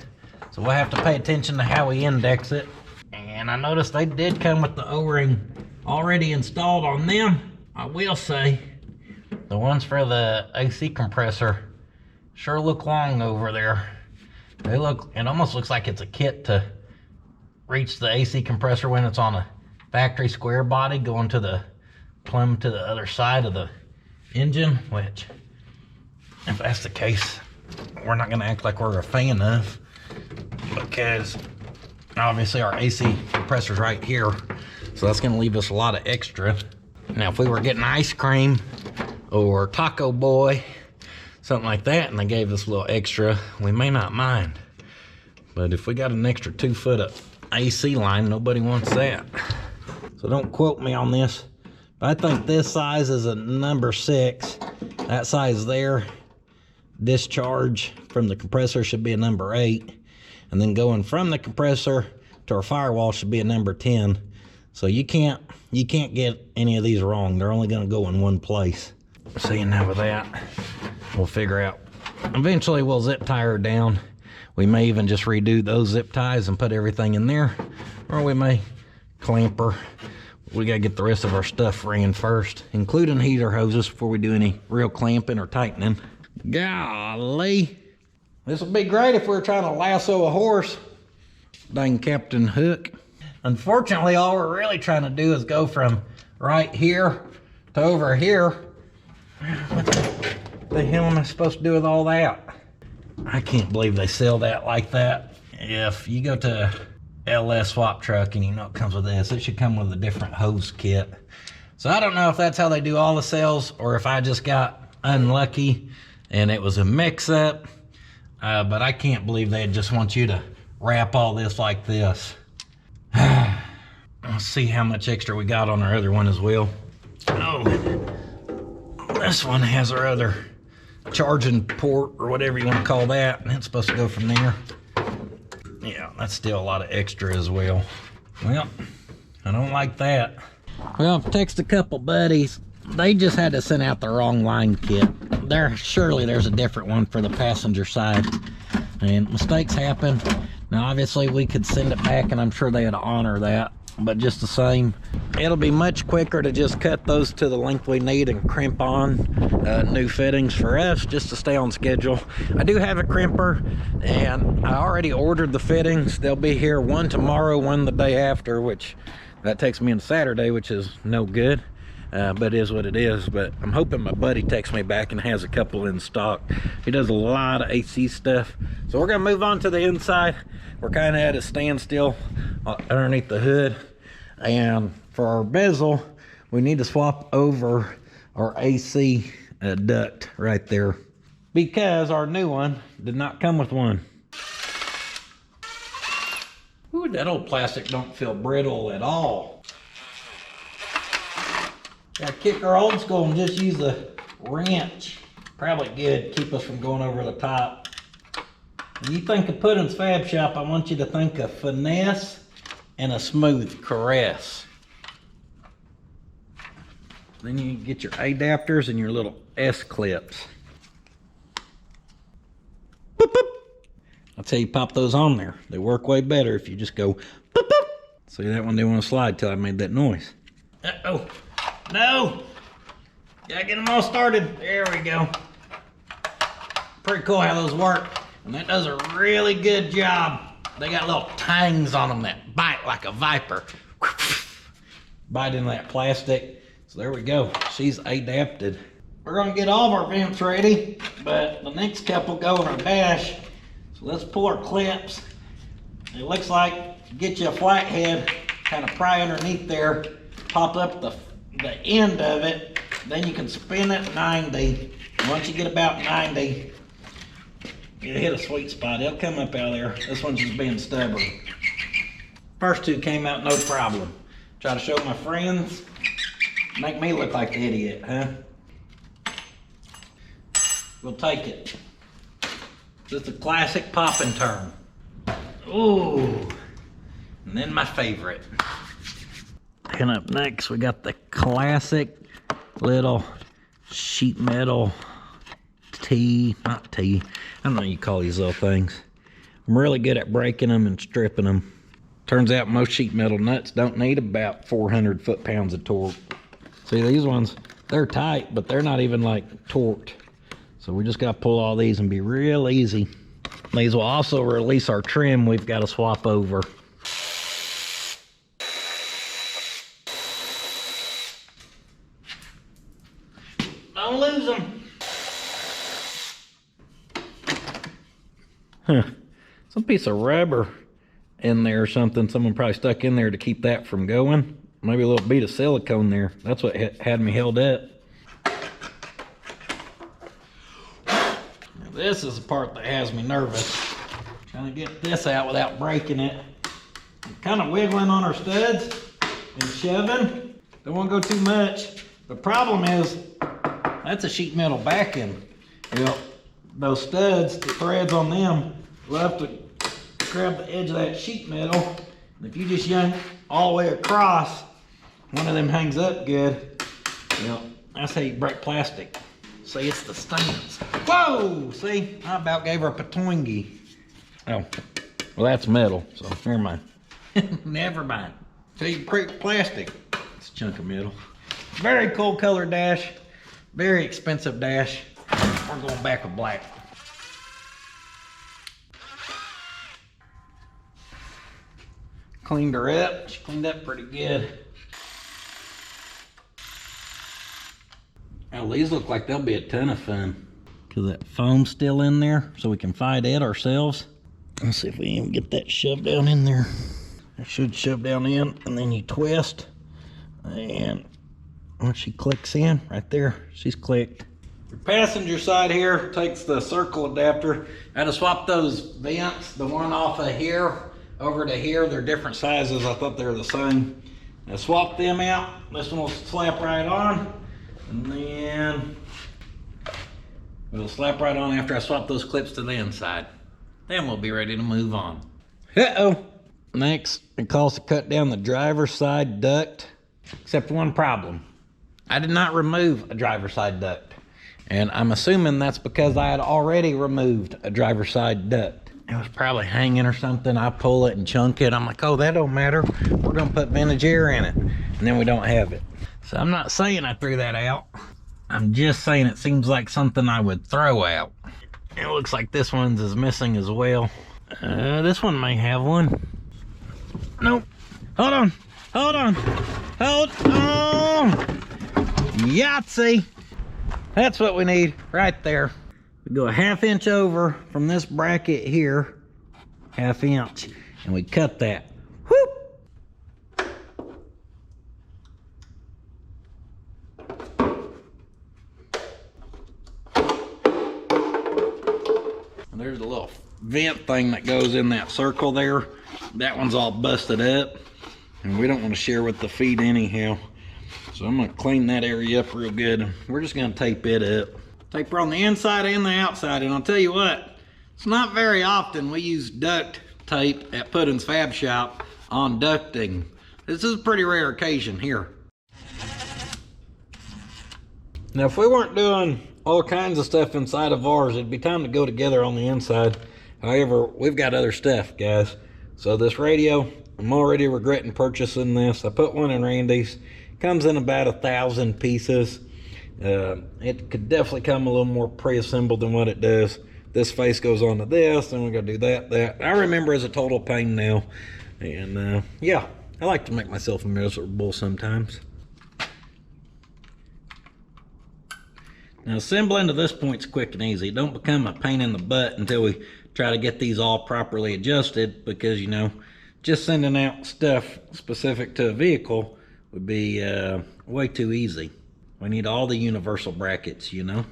so we'll have to pay attention to how we index it. And I noticed they did come with the O-ring already installed on them. I will say, the ones for the AC compressor sure look long over there. They look, it almost looks like it's a kit to reach the AC compressor when it's on a factory square body going to the plumb to the other side of the engine, which, if that's the case, we're not gonna act like we're a fan of, because obviously our AC compressor's right here, so that's gonna leave us a lot of extra. Now, if we were getting ice cream or Taco Boy, something like that, and they gave us a little extra, we may not mind. But if we got an extra 2 foot of AC line, nobody wants that. So don't quote me on this, but I think this size is a number 6. That size there, discharge from the compressor should be a number 8. And then going from the compressor to our Firewall should be a number 10. So you can't get any of these wrong. They're only gonna go in one place. See, now with that, we'll figure out. Eventually we'll zip tie her down. We may even just redo those zip ties and put everything in there, or we may clamp her. We gotta get the rest of our stuff ran first, including heater hoses, before we do any real clamping or tightening. Golly. This would be great if we were trying to lasso a horse. Dang Captain Hook. Unfortunately, all we're really trying to do is go from right here to over here. What the hell am I supposed to do with all that? I can't believe they sell that like that. If you go to LS swap truck and you know it comes with this, it should come with a different hose kit. So I don't know if that's how they do all the sales or if I just got unlucky and it was a mix-up. But I can't believe they just want you to wrap all this like this. Let's see how much extra we got on our other one as well. Oh, this one has our other charging port or whatever you want to call that, and it's supposed to go from there. Yeah, that's still a lot of extra as well. Well, I don't like that. Well, I've texted a couple buddies. They just had to send out the wrong line kit. Surely there's a different one for the passenger side. And mistakes happen. Now, obviously, we could send it back, and I'm sure they'd honor that. But just the same, it'll be much quicker to just cut those to the length we need and crimp on new fittings for us, just to stay on schedule. I do have a crimper, and I already ordered the fittings. They'll be here, one tomorrow, one the day after, which that takes me into Saturday, which is no good. But it is what it is. But I'm hoping my buddy texts me back and has a couple in stock. He does a lot of AC stuff. So we're gonna move on to the inside. We're kind of at a standstill underneath the hood. And for our bezel, we need to swap over our AC duct right there, because our new one did not come with one. Ooh, that old plastic don't feel brittle at all. Gotta kick our old school and just use a wrench. Probably good, keep us from going over the top. When you think of Puddins Fab Shop, I want you to think of finesse and a smooth caress. Then you get your adapters and your little S-clips. Boop, boop. I'll tell you, pop those on there. They work way better if you just go boop, boop. See, that one didn't want to slide till I made that noise. Uh-oh. No! Gotta get them all started. There we go. Pretty cool how those work. And that does a really good job. They got little tangs on them that bite like a viper. Bite in that plastic. So there we go. She's adapted. We're gonna get all of our vents ready, but the next couple go in our dash. So let's pull our clips. It looks like get you a flathead, kind of pry underneath there, pop up the end of it, then you can spin it 90. Once you get about 90, you hit a sweet spot. It'll come up out of there. This one's just being stubborn. First two came out no problem. Try to show my friends, make me look like the idiot, huh? We'll take it. Just a classic pop and turn. Ooh, and then my favorite. And up next, we got the classic little sheet metal not T. I don't know what you call these little things. I'm really good at breaking them and stripping them. Turns out most sheet metal nuts don't need about 400 foot-pounds of torque. See, these ones, they're tight, but they're not even like torqued. So we just got to pull all these and be real easy. These will also release our trim we've got to swap over. Don't lose them. Huh. Some piece of rubber in there or something. Someone probably stuck in there to keep that from going. Maybe a little bead of silicone there. That's what had me held up. Now this is the part that has me nervous. Trying to get this out without breaking it. I'm kind of wiggling on our studs and shoving. Don't want to go too much. The problem is that's a sheet metal backing. Well, those studs, the threads on them, we'll have to grab the edge of that sheet metal. And if you just yank all the way across, one of them hangs up good. Well, that's how you break plastic. See, it's the stance. Whoa! See, I about gave her a patwingy. Oh, well, that's metal, so never mind. Never mind. So you break plastic. It's a chunk of metal. Very cool color dash. Very expensive dash. We're going back with black. Cleaned her up. She cleaned up pretty good. these look like they'll be a ton of fun. Because that foam's still in there, so we can fight it ourselves. Let's see if we can get that shoved down in there. It should shove down in, and then you twist. And once she clicks in, right there, she's clicked. Your passenger side here takes the circle adapter. I had to swap those vents, the one off of here over to here. They're different sizes. I thought they were the same. I swapped them out. This one will slap right on, and then it'll slap right on after I swap those clips to the inside. Then we'll be ready to move on. Uh-oh. Next, it calls to cut down the driver's side duct, except one problem. I did not remove a driver's side duct, and I'm assuming that's because I had already removed a driver's side duct. It was probably hanging or something. I pull it and chunk it. I'm like, oh, that don't matter. We're gonna put vintage air in it, and then we don't have it. So I'm not saying I threw that out. I'm just saying it seems like something I would throw out. It looks like this one's is missing as well. This one may have one. Nope. Hold on. Hold on. Hold on. Yahtzee. That's what we need right there. We go a 1/2 inch over from this bracket here. 1/2 inch. And we cut that. Whoop. There's a little vent thing that goes in that circle there. That one's all busted up, and we don't want to share with the feet anyhow. So I'm gonna clean that area up real good. We're just gonna tape it up. Tape her on the inside and the outside, and I'll tell you what, it's not very often we use duct tape at puddins.fab.shop on ducting. This is a pretty rare occasion here. Now, if we weren't doing all kinds of stuff inside of ours, it'd be time to go together on the inside. However, we've got other stuff, guys. So this radio, I'm already regretting purchasing this. I put one in Randy's. Comes in about 1,000 pieces. It could definitely come a little more pre-assembled than what it does. This face goes onto this, and we gotta do that. I remember as a total pain now. And yeah, I like to make myself miserable sometimes. Now, assembling to this point is quick and easy. Don't become a pain in the butt until we try to get these all properly adjusted, because, you know, just sending out stuff specific to a vehicle would be way too easy. We need all the universal brackets, you know.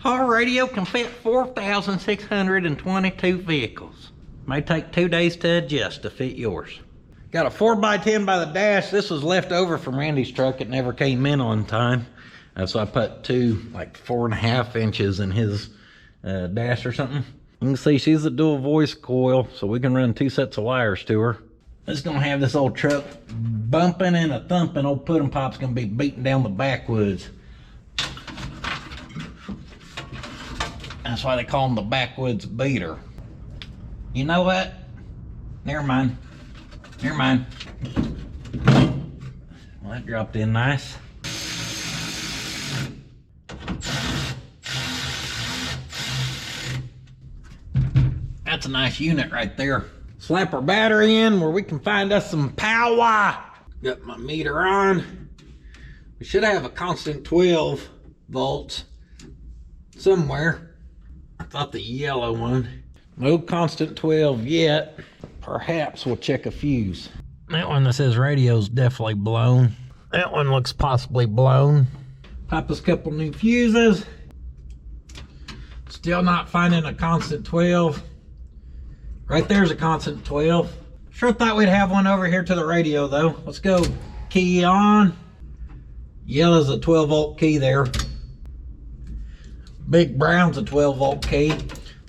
Our radio can fit 4,622 vehicles. May take 2 days to adjust to fit yours. Got a 4x10 by the dash. This was left over from Randy's truck. It never came in on time. So I put two, like 4.5 inches in his dash or something. You can see she's a dual voice coil, so we can run 2 sets of wires to her. It's gonna have this old truck bumping and a thumping. Old pudding pop's gonna be beating down the backwoods. That's why they call him the backwoods beater. You know what? Never mind. Never mind. Well, that dropped in nice. That's a nice unit right there. Slap our battery in where we can find us some power. Got my meter on. We should have a constant 12 volts somewhere. I thought the yellow one. No constant 12 yet. Perhaps we'll check a fuse. That one that says radio's definitely blown. That one looks possibly blown. Pop us a couple new fuses. Still not finding a constant 12. Right there's a constant 12. Sure thought we'd have one over here to the radio though. Let's go. Key on. Yellow's a 12 volt key there. Big brown's a 12 volt key.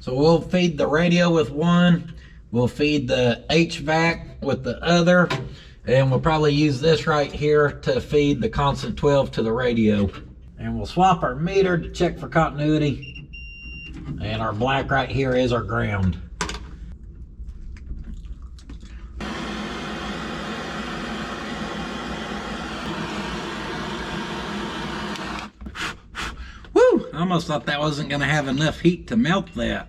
So we'll feed the radio with one. We'll feed the HVAC with the other. And we'll probably use this right here to feed the constant 12 to the radio. And we'll swap our meter to check for continuity. And our black right here is our ground. I almost thought that wasn't gonna have enough heat to melt that.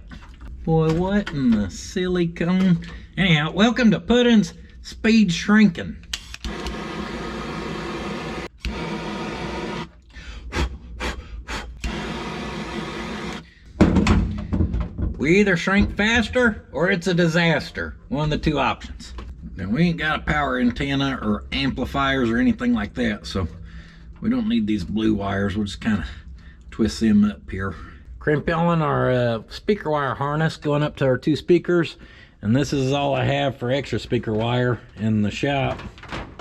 Boy, what in the silicone? Anyhow, welcome to Puddin's Speed Shrinking. We either shrink faster or it's a disaster. One of the two options. Now we ain't got a power antenna or amplifiers or anything like that, so we don't need these blue wires. We'll just kind of twist them up here. Crimping our speaker wire harness going up to our 2 speakers, and this is all I have for extra speaker wire in the shop.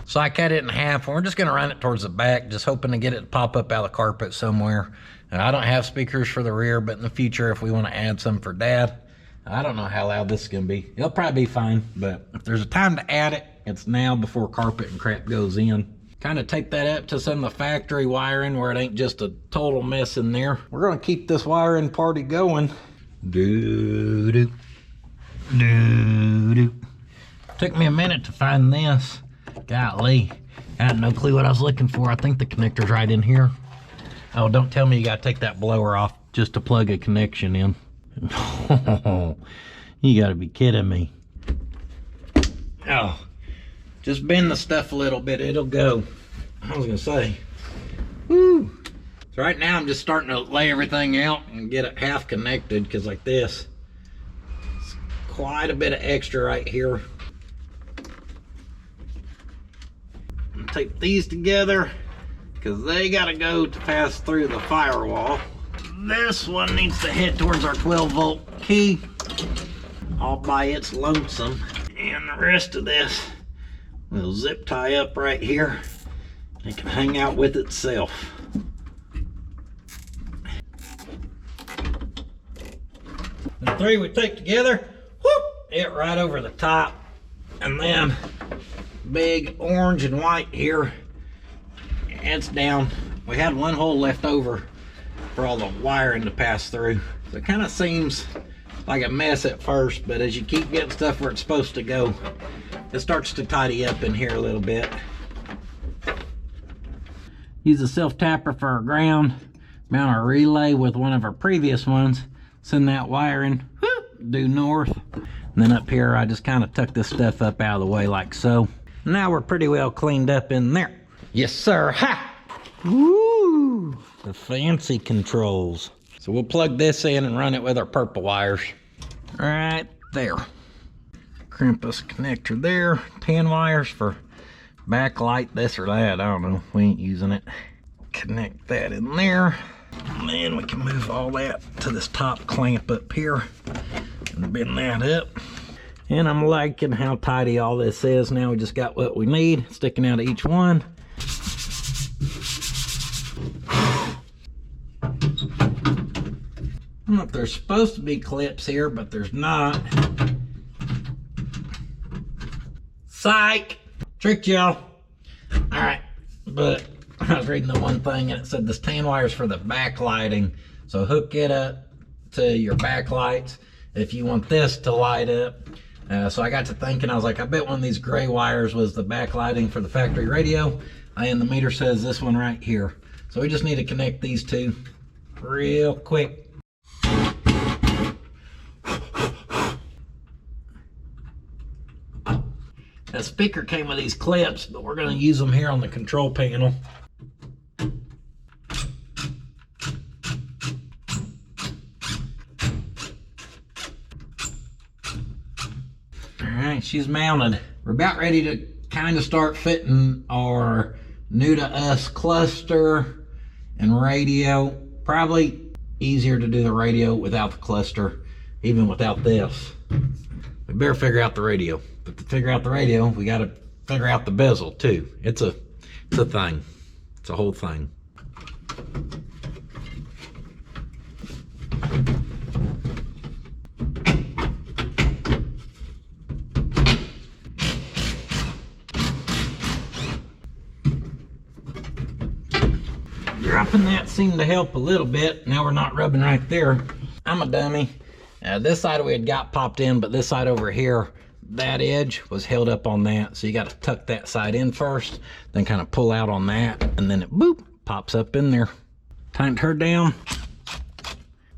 So I cut it in half, and we're just gonna run it towards the back, just hoping to get it to pop up out of the carpet somewhere. And I don't have speakers for the rear, but in the future, if we want to add some for Dad, I don't know how loud this is gonna be. It'll probably be fine, but if there's a time to add it, it's now before carpet and crap goes in. Kind of take that up to some of the factory wiring where it ain't just a total mess in there. We're gonna keep this wiring party going. Doo-doo, doo-doo. Took me a minute to find this. Golly, I had no clue what I was looking for. I think the connector's right in here. Oh, don't tell me you gotta take that blower off just to plug a connection in. You gotta be kidding me. Oh, just bend the stuff a little bit, it'll go. I was gonna say, woo. So right now I'm just starting to lay everything out and get it half connected, because like this, it's quite a bit of extra right here. Tape these together because they gotta go to pass through the firewall. This one needs to head towards our 12-volt key all by its lonesome, and the rest of this will zip tie up right here. It can hang out with itself. The 3 we take together, whoop, it right over the top, and then big orange and white here, it's down. We had one hole left over for all the wiring to pass through, so it kind of seems like a mess at first, but as you keep getting stuff where it's supposed to go, it starts to tidy up in here a little bit. Use a self tapper for our ground, mount our relay with one of our previous ones, send that wiring due north, and then up here I just kind of tuck this stuff up out of the way like so. Now we're pretty well cleaned up in there. Yes, sir. Ha! Woo! The fancy controls. So we'll plug this in and run it with our purple wires. Right there. Crimpus connector there. 10 wires for backlight, this or that. I don't know. We ain't using it. Connect that in there. And then we can move all that to this top clamp up here and bend that up. And I'm liking how tidy all this is. Now we just got what we need sticking out of each one. I don't know if there's supposed to be clips here, but there's not. Psych! Tricked y'all. Alright, but I was reading the one thing and it said this tan wire is for the backlighting. So hook it up to your backlights if you want this to light up. So I got to thinking, I was like, I bet one of these gray wires was the backlighting for the factory radio, and the meter says this one right here. So we just need to connect these two real quick. The speaker came with these clips, but we're going to use them here on the control panel. Alright, she's mounted. We're about ready to kind of start fitting our new to us cluster and radio. Probably easier to do the radio without the cluster, even without this. We better figure out the radio. But to figure out the radio, we got to figure out the bezel too. It's a thing. It's a whole thing. Dropping that seemed to help a little bit. Now we're not rubbing right there. I'm a dummy. This side we had got popped in, but this side over here, that edge was held up on that. So you got to tuck that side in first, then kind of pull out on that, and then it boop, pops up in there. Tightened her down.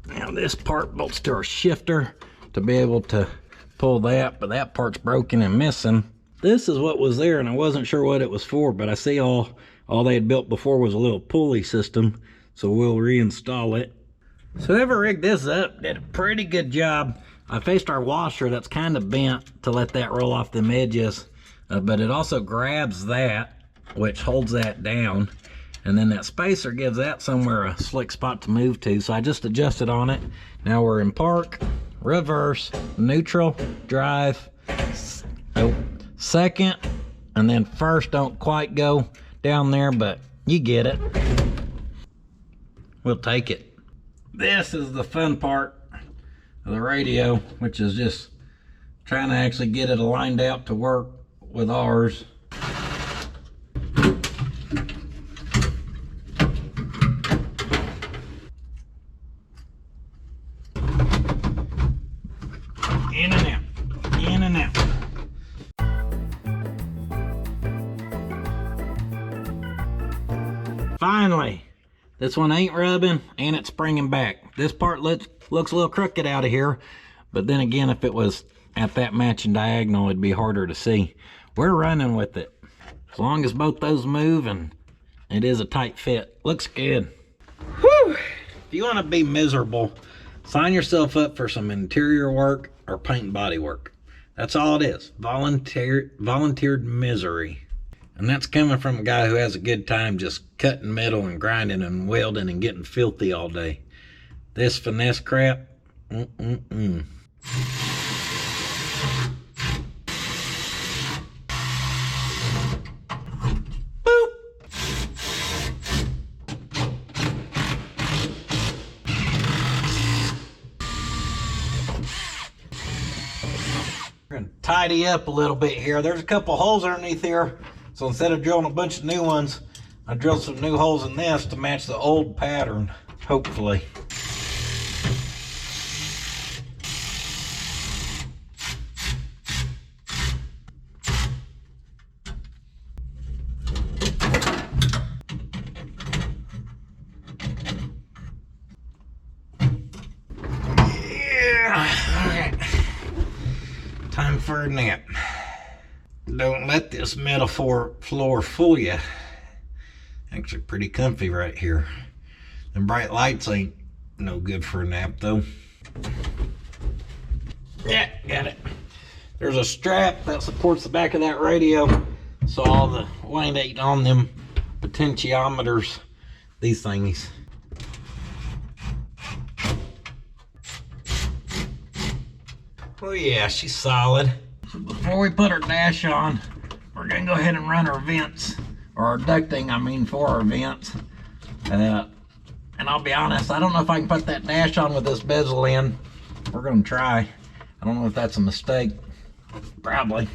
Now this part bolts to our shifter to be able to pull that, but that part's broken and missing. This is what was there, and I wasn't sure what it was for, but I see all they had built before was a little pulley system, so we'll reinstall it. So whoever rigged this up did a pretty good job. I faced our washer that's kind of bent to let that roll off them edges, but it also grabs that, which holds that down, and then that spacer gives that somewhere a slick spot to move to. So I just adjusted on it. Now we're in park, reverse, neutral, drive, second, and then first don't quite go down there, but you get it. We'll take it. This is the fun part of the radio, which is just trying to actually get it aligned out to work with ours. In and out, in and out. Finally, this one ain't rubbing and it's springing back. This part looks a little crooked out of here, but then again, if it was at that matching diagonal, it'd be harder to see. We're running with it. As long as both those move and it is a tight fit. Looks good. Whew. If you want to be miserable, sign yourself up for some interior work or paint and body work. That's all it is. Volunteered misery. And that's coming from a guy who has a good time just cutting metal and grinding and welding and getting filthy all day. This finesse crap, Boop. We're gonna tidy up a little bit here. There's a couple holes underneath here. So instead of drilling a bunch of new ones, I drilled some new holes in this to match the old pattern, hopefully. Yeah, all right. Time for a nap. Don't let this metal floor fool you. Actually pretty comfy right here. Them bright lights ain't no good for a nap though. Yeah, got it. There's a strap that supports the back of that radio, so all the weight ain't on them potentiometers, these thingies. Oh yeah, she's solid. Before we put our dash on, we're gonna go ahead and run our vents, or our ducting, I mean, for our vents. And I'll be honest, I don't know if I can put that dash on with this bezel in. We're gonna try. I don't know if that's a mistake. Probably.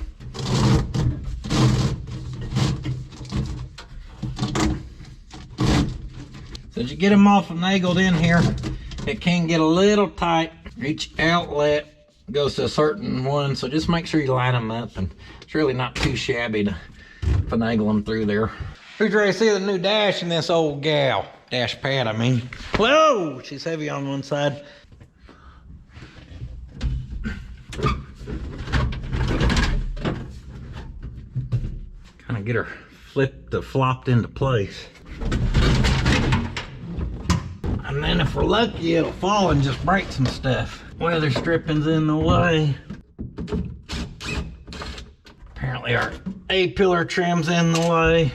So as you get them all finagled in here, it can get a little tight. Each outlet goes to a certain one, so just make sure you line them up, and it's really not too shabby to finagle them through there. Who's ready to see the new dash in this old gal? Dash pad, I mean. Whoa, she's heavy on one side. Kind of get her flopped into place. And then if we're lucky, it'll fall and just break some stuff. Weather stripping's in the way. Apparently our A-pillar trim's in the way.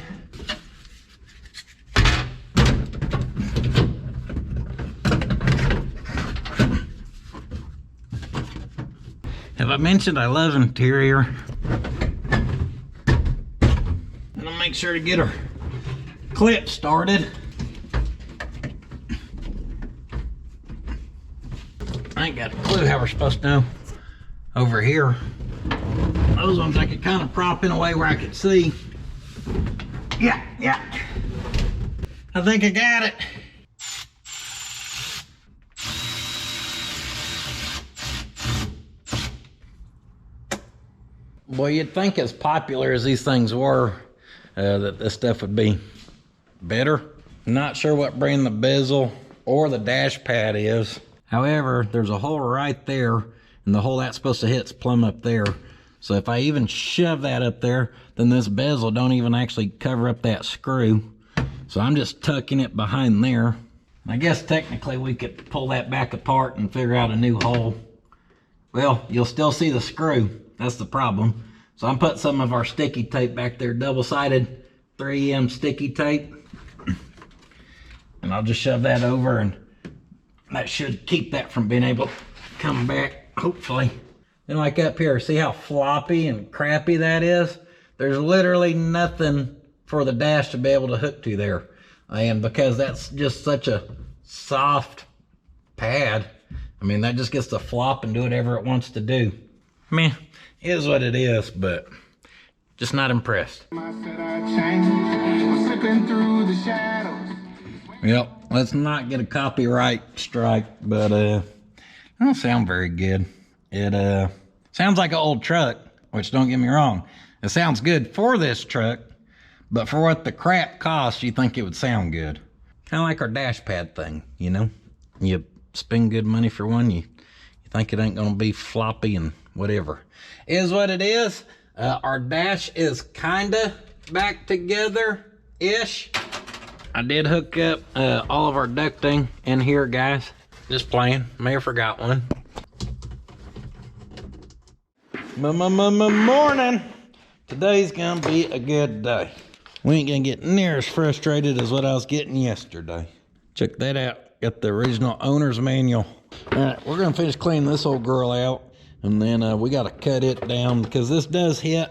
Have I mentioned I love interior? And I'll make sure to get her clip started. I ain't got a clue how we're supposed to know over here. Those ones I could kind of prop in a way where I could see. Yeah. I think I got it. Well, you'd think as popular as these things were, that this stuff would be better. Not sure what brand the bezel or the dash pad is. However, there's a hole right there, and the hole that's supposed to hit's plumb up there. So if I even shove that up there, then this bezel don't even actually cover up that screw. So I'm just tucking it behind there. I guess technically we could pull that back apart and figure out a new hole. Well, you'll still see the screw. That's the problem. So I'm putting some of our sticky tape back there, double-sided 3M sticky tape. And I'll just shove that over, and that should keep that from being able to come back, hopefully. And like up here, see how floppy and crappy that is? There's literally nothing for the dash to be able to hook to there. And because that's just such a soft pad, I mean, that just gets to flop and do whatever it wants to do. I mean, it is what it is, but just not impressed. Yep, let's not get a copyright strike, but it don't sound very good. It sounds like an old truck, which don't get me wrong. It sounds good for this truck, but for what the crap costs, you think it would sound good. Kind of like our dash pad thing, you know? You spend good money for one, you think it ain't gonna be floppy and whatever. Is what it is. Our dash is kinda back together-ish. I did hook up all of our ducting in here, guys. Just playing, may have forgot one. Morning. Today's gonna be a good day. We ain't gonna get near as frustrated as what I was getting yesterday. Check that out. Got the original owner's manual. All right, we're gonna finish cleaning this old girl out, and then we gotta cut it down because this does hit.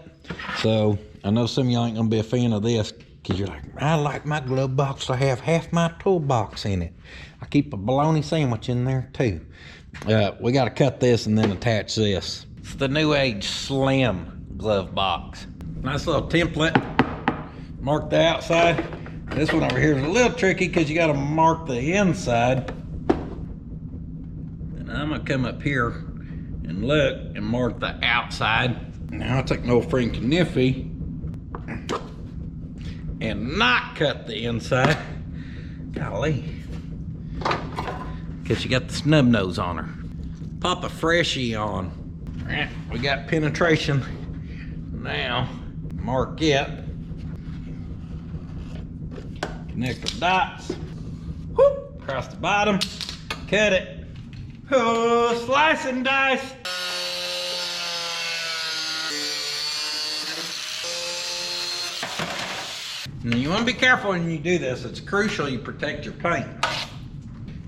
So I know some of y'all ain't gonna be a fan of this because you're like, I like my glove box to have half my toolbox in it. I keep a bologna sandwich in there too. We gotta cut this and then attach this. It's the new age slim glove box. Nice little template. Mark the outside. This one over here is a little tricky because you got to mark the inside. And I'm going to come up here and look and mark the outside. Now I'll take an old Frank Niffy and not cut the inside. Golly. Because you got the snub nose on her. Pop a freshie on. All right, we got penetration. Now, mark it. Connect the dots. Whoop, across the bottom. Cut it. Oh, slice and dice. Now you want to be careful when you do this. It's crucial you protect your paint.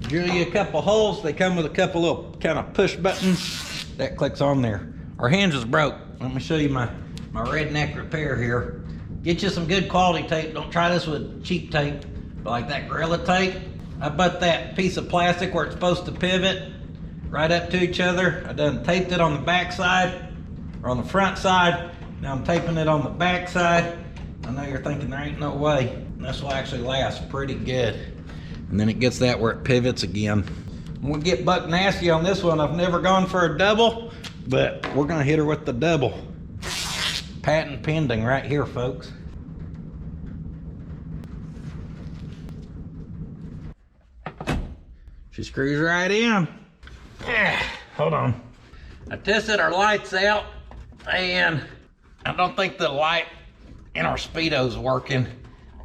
Drill you a couple holes. They come with a couple little kind of push buttons. That clicks on there. Our hinge is broke. Let me show you my redneck repair here. Get you some good quality tape. Don't try this with cheap tape, but like that Gorilla tape. I put that piece of plastic where it's supposed to pivot right up to each other. I done taped it on the back side or on the front side. Now I'm taping it on the back side. I know you're thinking there ain't no way. And this will actually last pretty good. And then it gets that where it pivots again. We'll get buck nasty on this one. I've never gone for a double, but we're gonna hit her with the double. Patent pending right here, folks. She screws right in. Hold on. I tested our lights out, and I don't think the light in our Speedo's working.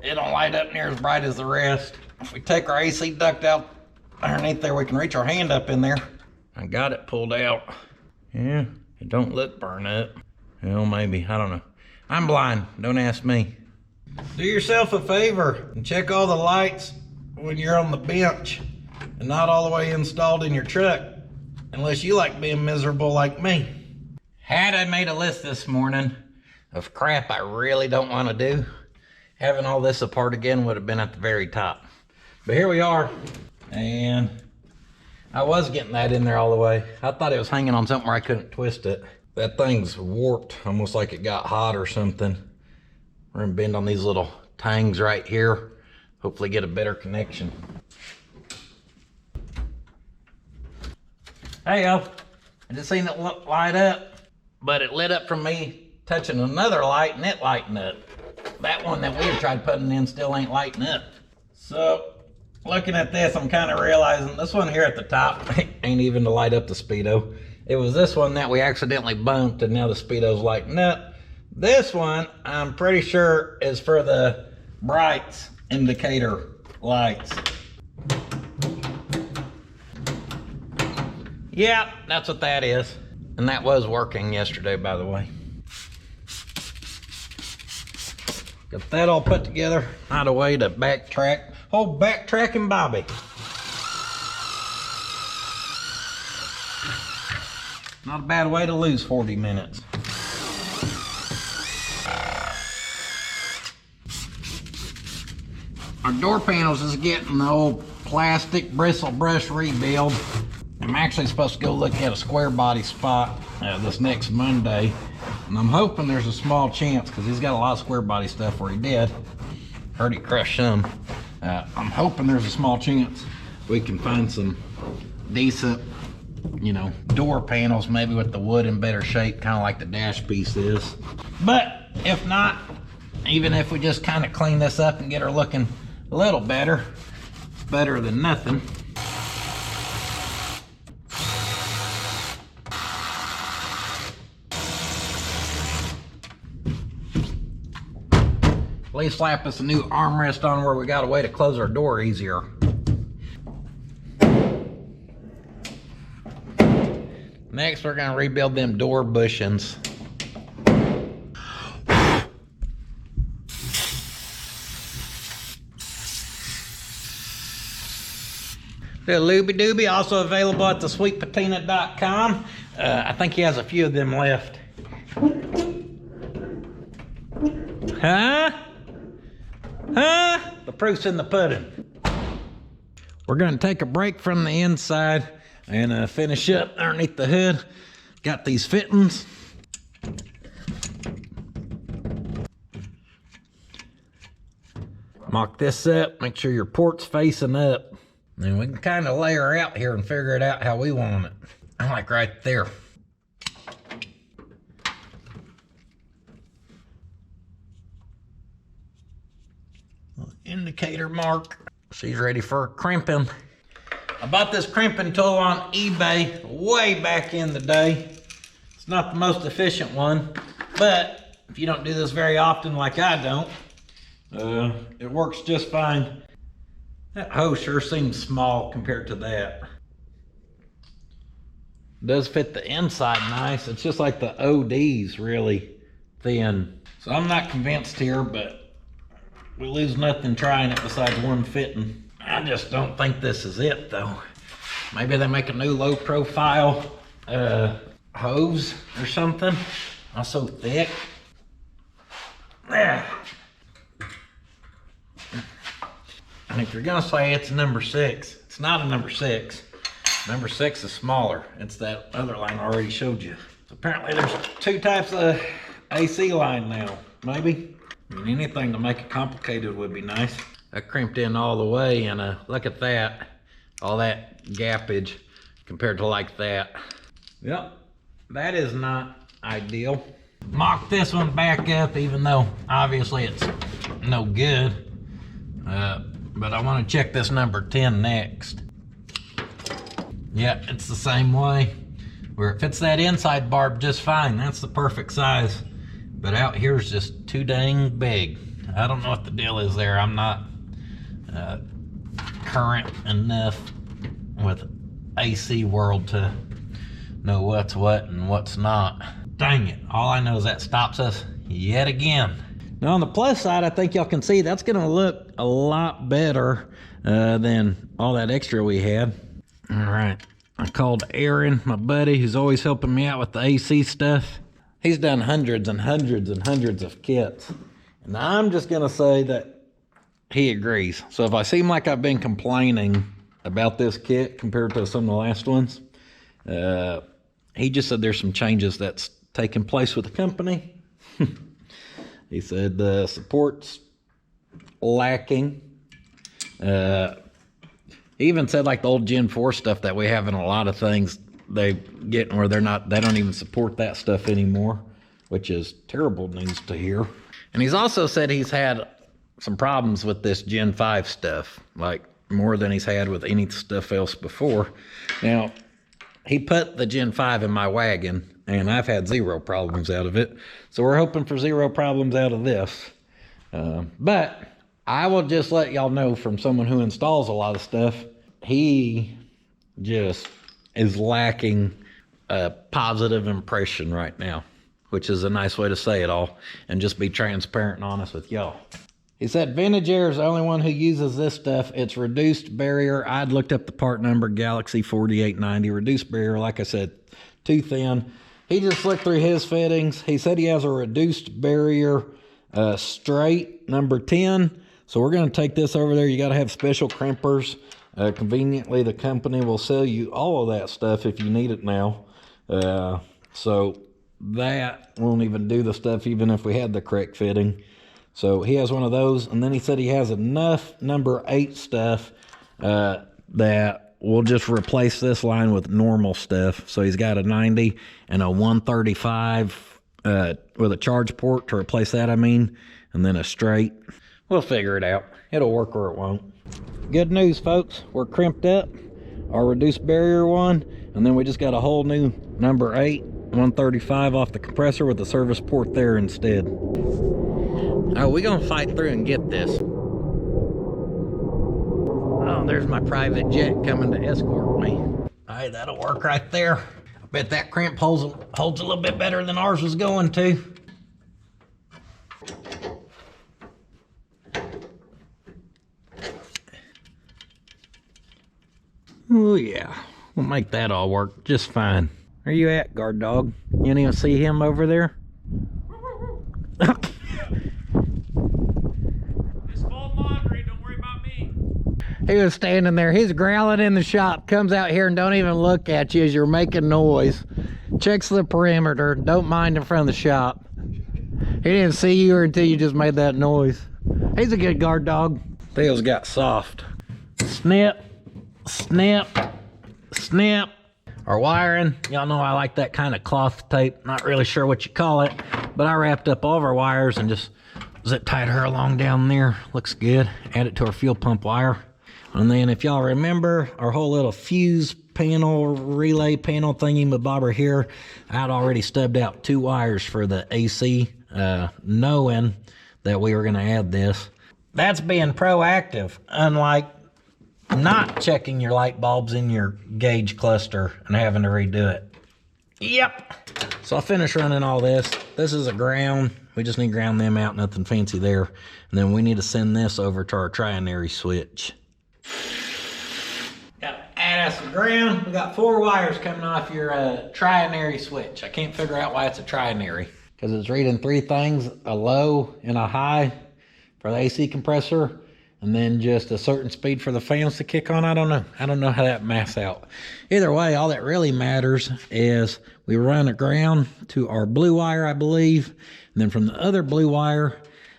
It don't light up near as bright as the rest. If we take our AC duct out underneath there, we can reach our hand up in there. I got it pulled out. Yeah, it don't look burnt up. Well, maybe, I don't know. I'm blind, don't ask me. Do yourself a favor and check all the lights when you're on the bench and not all the way installed in your truck, unless you like being miserable like me. Had I made a list this morning of crap I really don't want to do, having all this apart again would have been at the very top. But here we are, and I was getting that in there all the way. I thought it was hanging on something where I couldn't twist it. That thing's warped, almost like it got hot or something. We're gonna bend on these little tangs right here. Hopefully get a better connection. Hey yo, I just seen it light up, but it lit up from me touching another light and it lighting up. That one that we had tried putting in still ain't lighting up. So, looking at this, I'm kind of realizing this one here at the top ain't even to light up the Speedo. It was this one that we accidentally bumped and now the Speedo's lighting up. This one, I'm pretty sure is for the brights indicator lights. Yeah, that's what that is. And that was working yesterday, by the way. Got that all put together. Not a way to backtrack. Oh, backtracking Bobby. Not a bad way to lose 40 minutes. Our door panels is getting the old plastic bristle brush rebuild. I'm actually supposed to go look at a square body spot this next Monday. And I'm hoping there's a small chance, because he's got a lot of square body stuff where he did. Heard he crushed some. I'm hoping there's a small chance we can find some decent, you know, door panels, maybe with the wood in better shape, kind of like the dash piece is. But if not, even if we just kind of clean this up and get her looking a little better, it's better than nothing. At least slap us a new armrest on where we got a way to close our door easier. Next, we're gonna rebuild them door bushings. The Looby Dooby, also available at thesweetpatina.com. I think he has a few of them left. Huh? Huh? The proof's in the pudding. We're gonna take a break from the inside and finish up underneath the hood. Got these fittings. Mock this up, make sure your port's facing up. And we can kind of lay her out here and figure it out how we want it. I like right there. Indicator mark. She's ready for crimping. I bought this crimping tool on eBay way back in the day. It's not the most efficient one, but if you don't do this very often like I don't, it works just fine. That hose sure seems small compared to that. It does fit the inside nice. It's just like the OD's really thin. So I'm not convinced here, but we lose nothing trying it besides one fitting. I just don't think this is it though. Maybe they make a new low profile hose or something. Not so thick. There. And if you're gonna say it's a number 6, it's not a number 6. Number 6 is smaller. It's that other line I already showed you. So apparently there's 2 types of AC line now, maybe. I mean, anything to make it complicated would be nice. I crimped in all the way, and look at that. All that gappage compared to like that. Yep, that is not ideal. Mock this one back up, even though obviously it's no good. But I want to check this number 10 next. Yeah, it's the same way. Where it fits that inside barb just fine. That's the perfect size. But out here is just too dang big. I don't know what the deal is there. I'm not current enough with AC world to know what's what and what's not. Dang it. All I know is that stops us yet again. Now on the plus side, I think y'all can see that's gonna look a lot better than all that extra we had. All right, I called Aaron, my buddy, who's always helping me out with the AC stuff. He's done hundreds and hundreds and hundreds of kits. And I'm just gonna say that he agrees. So if I seem like I've been complaining about this kit compared to some of the last ones, he just said there's some changes that's taking place with the company. He said the support's lacking. He even said like the old Gen 4 stuff that we have in a lot of things, they get where they don't even support that stuff anymore, which is terrible news to hear. And he's also said he's had some problems with this Gen 5 stuff, like more than he's had with any stuff else before. Now, he put the Gen 5 in my wagon, and I've had 0 problems out of it. So we're hoping for 0 problems out of this. But I will just let y'all know from someone who installs a lot of stuff, he just is lacking a positive impression right now, which is a nice way to say it all and just be transparent and honest with y'all. He said vintage air is the only one who uses this stuff. It's reduced barrier. I'd looked up the part number, Galaxy 4890. Reduced barrier, like I said, too thin. He just looked through his fittings. He said he has a reduced barrier straight number 10. So we're going to take this over there. You got to have special crimpers. Conveniently, the company will sell you all of that stuff if you need it now. So that won't even do the stuff even if we had the correct fitting. So he has one of those, and then he said he has enough number 8 stuff that we'll just replace this line with normal stuff. So he's got a 90 and a 135 with a charge port to replace that, and then a straight. We'll figure it out. It'll work or it won't. Good news, folks. We're crimped up our reduced barrier one, and then we just got a whole new number 8 135 off the compressor with the service port there instead. Oh, we're gonna fight through and get this. Oh, there's my private jet coming to escort me. All right, that'll work right there. I bet that crimp holds a little bit better than ours was going to. Oh yeah, we'll make that all work just fine. Where you at, guard dog? You didn't even see him over there? He was standing there. He's growling in the shop. Comes out here and don't even look at you as you're making noise. Checks the perimeter. Don't mind in front of the shop. He didn't see you until you just made that noise. He's a good guard dog. Tails got soft. Snip, snip, snip. Our wiring, y'all know I like that kind of cloth tape. Not really sure what you call it, but I wrapped up all of our wires and just zip tied her along down there. Looks good. Add it to our fuel pump wire. And then if y'all remember our whole little fuse panel, relay panel thingy bobber here, I'd already stubbed out 2 wires for the AC, knowing that we were gonna add this. That's being proactive, unlike not checking your light bulbs in your gauge cluster and having to redo it. Yep. So I'll finish running all this. This is a ground. We just need to ground them out, nothing fancy there. And then we need to send this over to our trinary switch. Got to add us some ground. We got 4 wires coming off your trinary switch. I can't figure out why it's a trinary, because it's reading 3 things, a low and a high for the AC compressor, and then just a certain speed for the fans to kick on. I don't know how that maths out. Either way, all that really matters is we run a ground to our blue wire, I believe, and then from the other blue wire,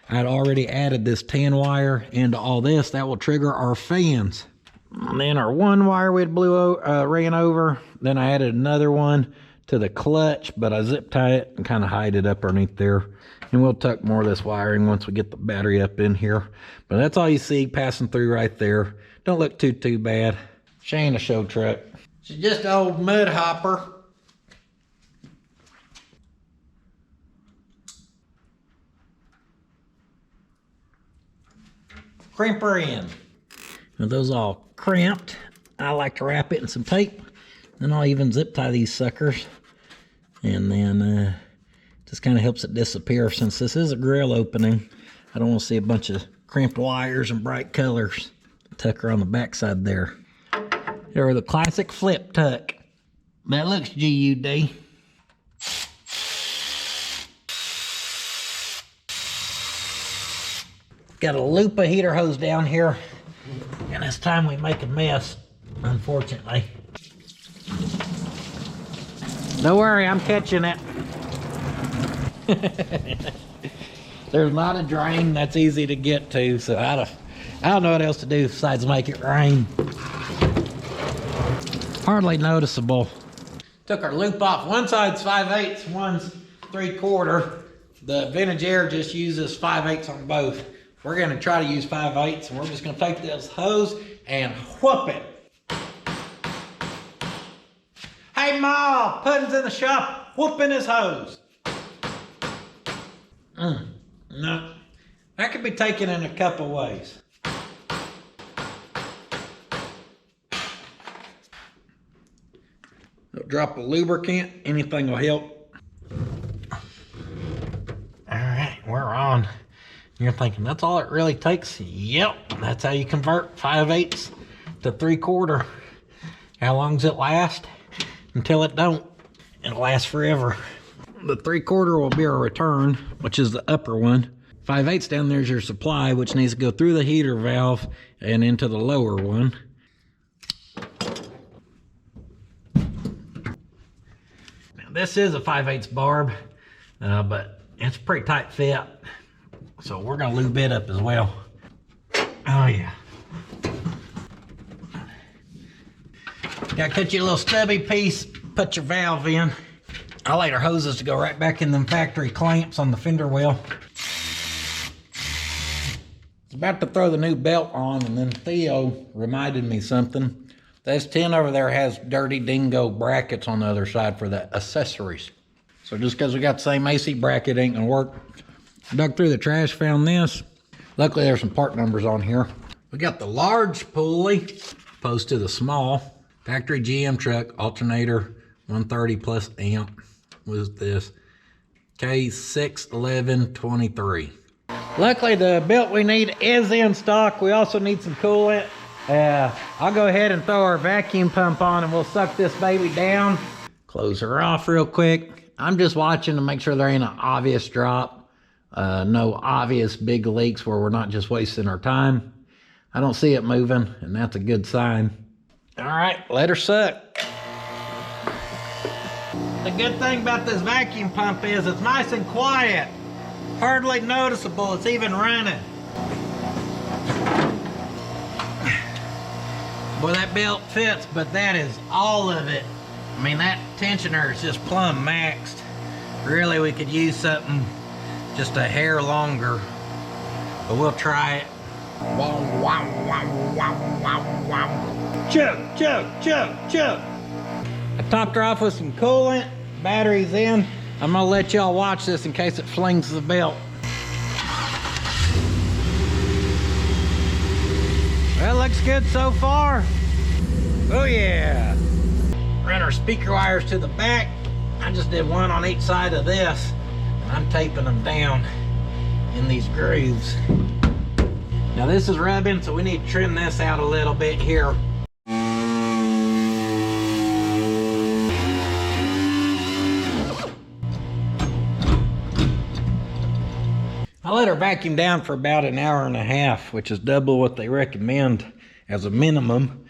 I'd already added this tan wire into all this. That will trigger our fans. And then our 1 wire we had ran over. Then I added another one to the clutch, but I zip tie it and kind of hide it up underneath there. And we'll tuck more of this wiring once we get the battery up in here. But that's all you see passing through right there. Don't look too bad. She ain't a show truck. She's just an old mud hopper. Crimp her in. With those all crimped, I like to wrap it in some tape. Then I'll even zip tie these suckers. And then just kind of helps it disappear. Since this is a grill opening, I don't want to see a bunch of crimped wires and bright colors. Tuck her on the backside there. Here are the classic flip tuck. That looks GUD. Got a loop of heater hose down here, and this time we make a mess, unfortunately. Don't worry, I'm catching it. There's not a drain that's easy to get to, so I don't know what else to do besides make it rain. Hardly noticeable. Took our loop off. One side's 5/8, one's 3/4. The vintage air just uses 5/8 on both. We're gonna try to use 5/8, and we're just gonna take this hose and whoop it. Hey Ma, Puddins in the shop, whooping his hose. No, that could be taken in a couple ways. drop of lubricant, anything will help. All right, we're on. You're thinking, that's all it really takes? Yep, that's how you convert 5/8 to 3/4. How long does it last? Until it don't. It'll last forever. The 3/4 will be our return, which is the upper one. 5/8 down there is your supply, which needs to go through the heater valve and into the lower one. Now this is a 5/8 barb, but it's a pretty tight fit. So we're gonna lube it up as well. Oh yeah. Gotta cut you a little stubby piece, put your valve in. I like our hoses to go right back in them factory clamps on the fender well. It's about to throw the new belt on, and then Theo reminded me something. This tin over there has dirty dingo brackets on the other side for the accessories. So just because we got the same AC bracket ain't gonna work. Dug through the trash, found this. Luckily there's some part numbers on here. We got the large pulley opposed to the small. Factory GM truck, alternator, 130 plus amp. What is this? K61123. Luckily the belt we need is in stock. We also need some coolant. I'll go ahead and throw our vacuum pump on and we'll suck this baby down. Close her off real quick. I'm just watching to make sure there ain't an obvious drop. No obvious big leaks where we're not just wasting our time. I don't see it moving, and that's a good sign. All right, let her suck. The good thing about this vacuum pump is it's nice and quiet. Hardly noticeable, it's even running. Boy, that belt fits, but that is all of it. I mean, that tensioner is just plumb maxed. Really, we could use something just a hair longer, but we'll try it. Wow, wow, wow, wow, wow, wow. Chug, chug, chug, chug. I topped her off with some coolant, batteries in. I'm gonna let y'all watch this in case it flings the belt. Well, looks good so far. Oh yeah. Run our speaker wires to the back. I just did one on each side of this. I'm taping them down in these grooves. Now this is rubbing, so we need to trim this out a little bit here. I let her vacuum down for about an hour and a half, which is double what they recommend as a minimum.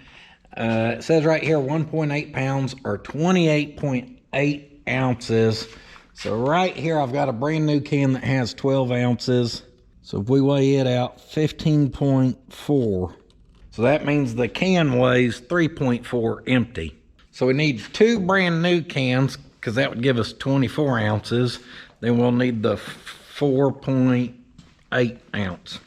It says right here 1.8 pounds or 28.8 ounces. So right here, I've got a brand new can that has 12 ounces. So if we weigh it out, 15.4. So that means the can weighs 3.4 empty. So we need 2 brand new cans, because that would give us 24 ounces. Then we'll need the 4.8 ounce.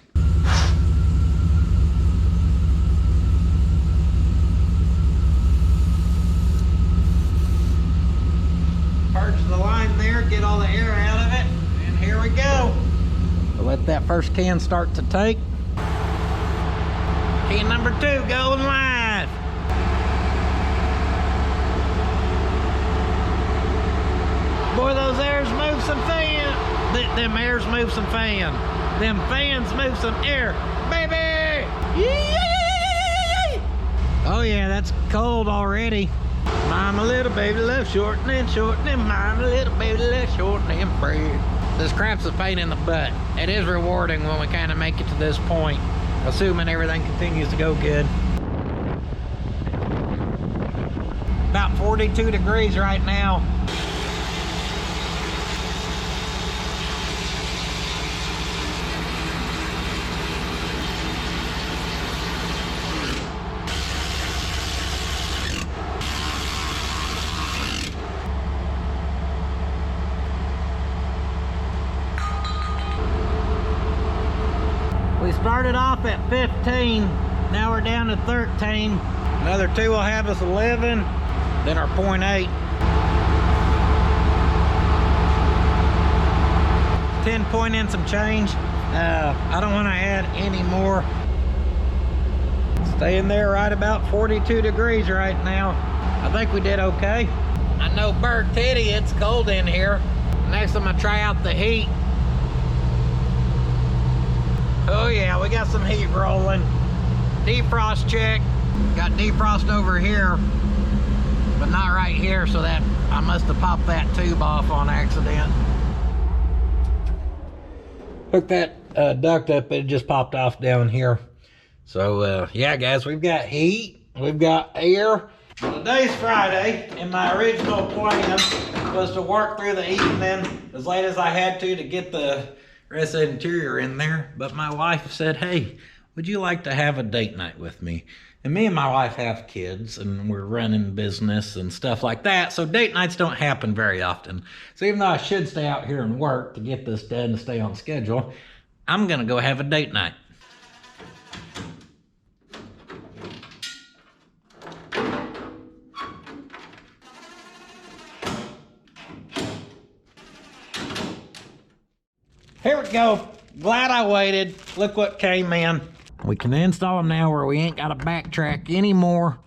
Purge the line there, get all the air out of it, and here we go. We'll let that first can start to take. Can number 2 going live. Boy, those airs move some fan. Them airs move some fan. Them fans move some air, baby. Yee! Oh yeah, that's cold already. Mama little baby love shortening, shortening. Mama little baby love shortening bread. This crap's a pain in the butt. It is rewarding when we kind of make it to this point, assuming everything continues to go good. About 42 degrees right now. We started off at 15, now we're down to 13. Another 2 will have us 11, then our 0.8. 10 point in some change. I don't want to add any more. Staying there right about 42 degrees right now. I think we did okay. no bird titty, it's cold in here. Next I'm gonna try out the heat. Oh yeah, we got some heat rolling. Defrost check. Got defrost over here, but not right here, so that I must have popped that tube off on accident. Hooked that duct up, it just popped off down here. So yeah guys, we've got heat, we've got air. Today's Friday, and my original plan was to work through the evening as late as I had to get the rest of the interior in there. But my wife said, hey, would you like to have a date night with me? And me and my wife have kids, and we're running business and stuff like that, so date nights don't happen very often. So even though I should stay out here and work to get this done and stay on schedule, I'm gonna go have a date night. Here we go. Glad I waited. Look what came in. We can install them now where we ain't got to backtrack anymore,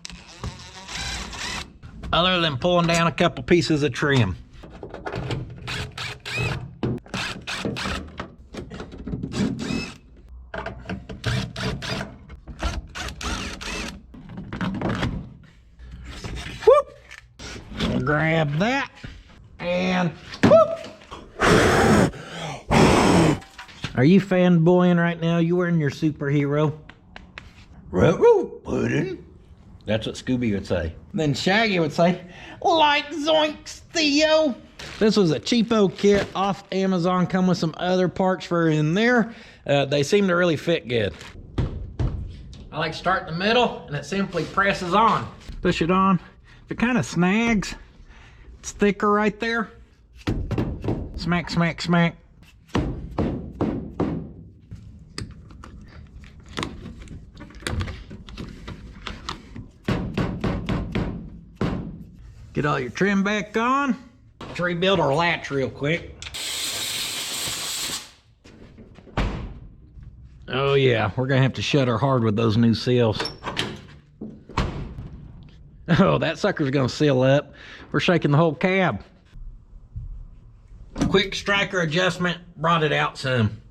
other than pulling down a couple pieces of trim. Whoop! We'll grab that and whoop! Are you fanboying right now? You wearing your superhero? Puddin'. That's what Scooby would say. Then Shaggy would say, like zoinks, Theo. This was a cheapo kit off Amazon. Come with some other parts for in there. They seem to really fit good. I like to start in the middle, and it simply presses on. Push it on. If it kind of snags, it's thicker right there. Smack, smack, smack. Get all your trim back on. Let's rebuild our latch real quick. Oh yeah, we're gonna have to shut her hard with those new seals. Oh, that sucker's gonna seal up. We're shaking the whole cab. Quick striker adjustment brought it out some.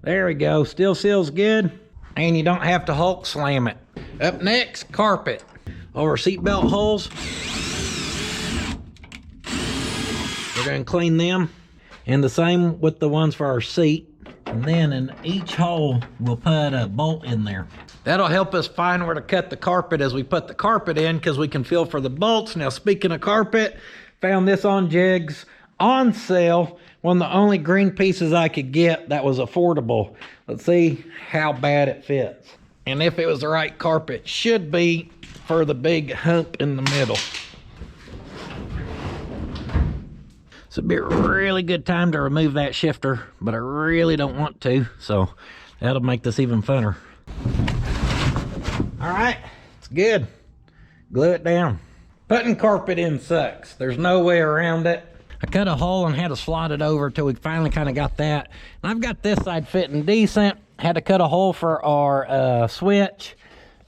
There we go, still seals good. And you don't have to Hulk slam it. Up next, carpet. Over seatbelt holes. We're gonna clean them. And the same with the ones for our seat. And then in each hole, we'll put a bolt in there. That'll help us find where to cut the carpet as we put the carpet in, because we can feel for the bolts. Now, speaking of carpet, found this on Jigs on sale. One of the only green pieces I could get that was affordable. Let's see how bad it fits. And if it was the right carpet, should be for the big hump in the middle. This would be a really good time to remove that shifter, but I really don't want to, so that'll make this even funner. All right, it's good. Glue it down. Putting carpet in sucks. There's no way around it. I cut a hole and had to slot it over till we finally kind of got that. And I've got this side fitting decent. Had to cut a hole for our switch.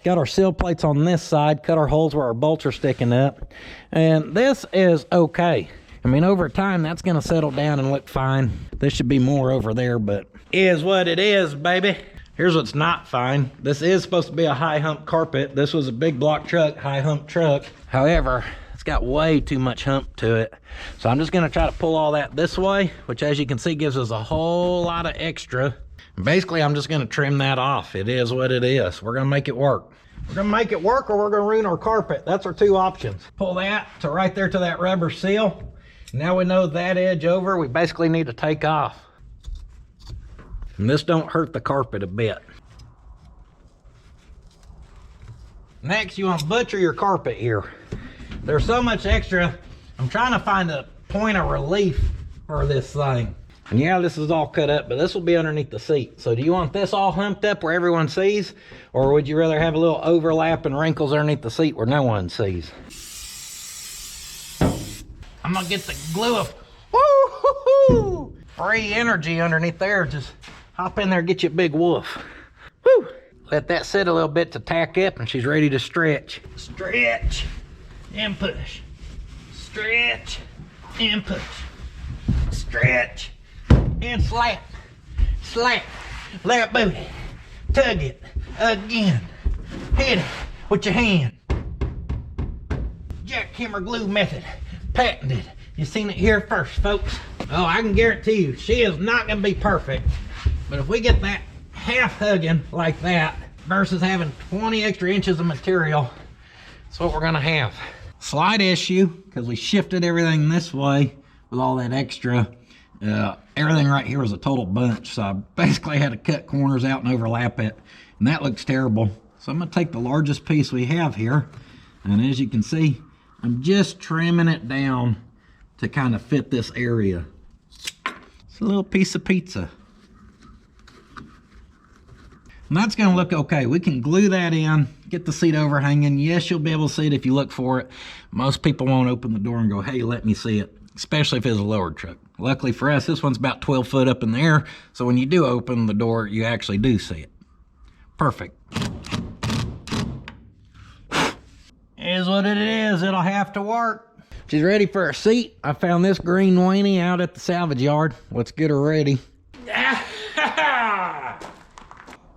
Got our seal plates on this side, cut our holes where our bolts are sticking up. And this is okay. I mean, over time, that's gonna settle down and look fine. There should be more over there, but is what it is, baby. Here's what's not fine. This is supposed to be a high hump carpet. This was a big block truck, high hump truck. However, it's got way too much hump to it. So I'm just gonna try to pull all that this way, which as you can see, gives us a whole lot of extra. Basically, I'm just gonna trim that off. It is what it is. We're gonna make it work. We're gonna make it work or we're gonna ruin our carpet. That's our two options. Pull that to right there to that rubber seal. Now we know that edge over, we basically need to take off. And this don't hurt the carpet a bit. Next, you want to butcher your carpet here. There's so much extra. I'm trying to find a point of relief for this thing. And yeah, this is all cut up, but this will be underneath the seat. So do you want this all humped up where everyone sees? Or would you rather have a little overlap and wrinkles underneath the seat where no one sees? I'm gonna get the glue of woo-hoo-hoo! Free energy underneath there. Just hop in there, get you a big woof. Woo! Let that sit a little bit to tack up and she's ready to stretch. Stretch and push. Stretch and push. Stretch and slap. Slap. Lap booty. Tug it again. Hit it with your hand. Jackhammer glue method. Patented. You seen it here first, folks. Oh, I can guarantee you, she is not gonna be perfect. But if we get that half hugging like that versus having 20 extra inches of material, that's what we're gonna have. Slight issue, because we shifted everything this way with all that extra. Everything right here was a total bunch, so I basically had to cut corners out and overlap it, and that looks terrible. So I'm gonna take the largest piece we have here, and as you can see, I'm just trimming it down to kind of fit this area. It's a little piece of pizza. And that's gonna look okay. We can glue that in, get the seat overhanging. Yes, you'll be able to see it if you look for it. Most people won't open the door and go, hey, let me see it, especially if it's a lowered truck. Luckily for us, this one's about 12 foot up in the air, so when you do open the door, you actually do see it. Perfect. Is what it is, it'll have to work. She's ready for a seat. I found this green weenie out at the salvage yard. Let's get her ready.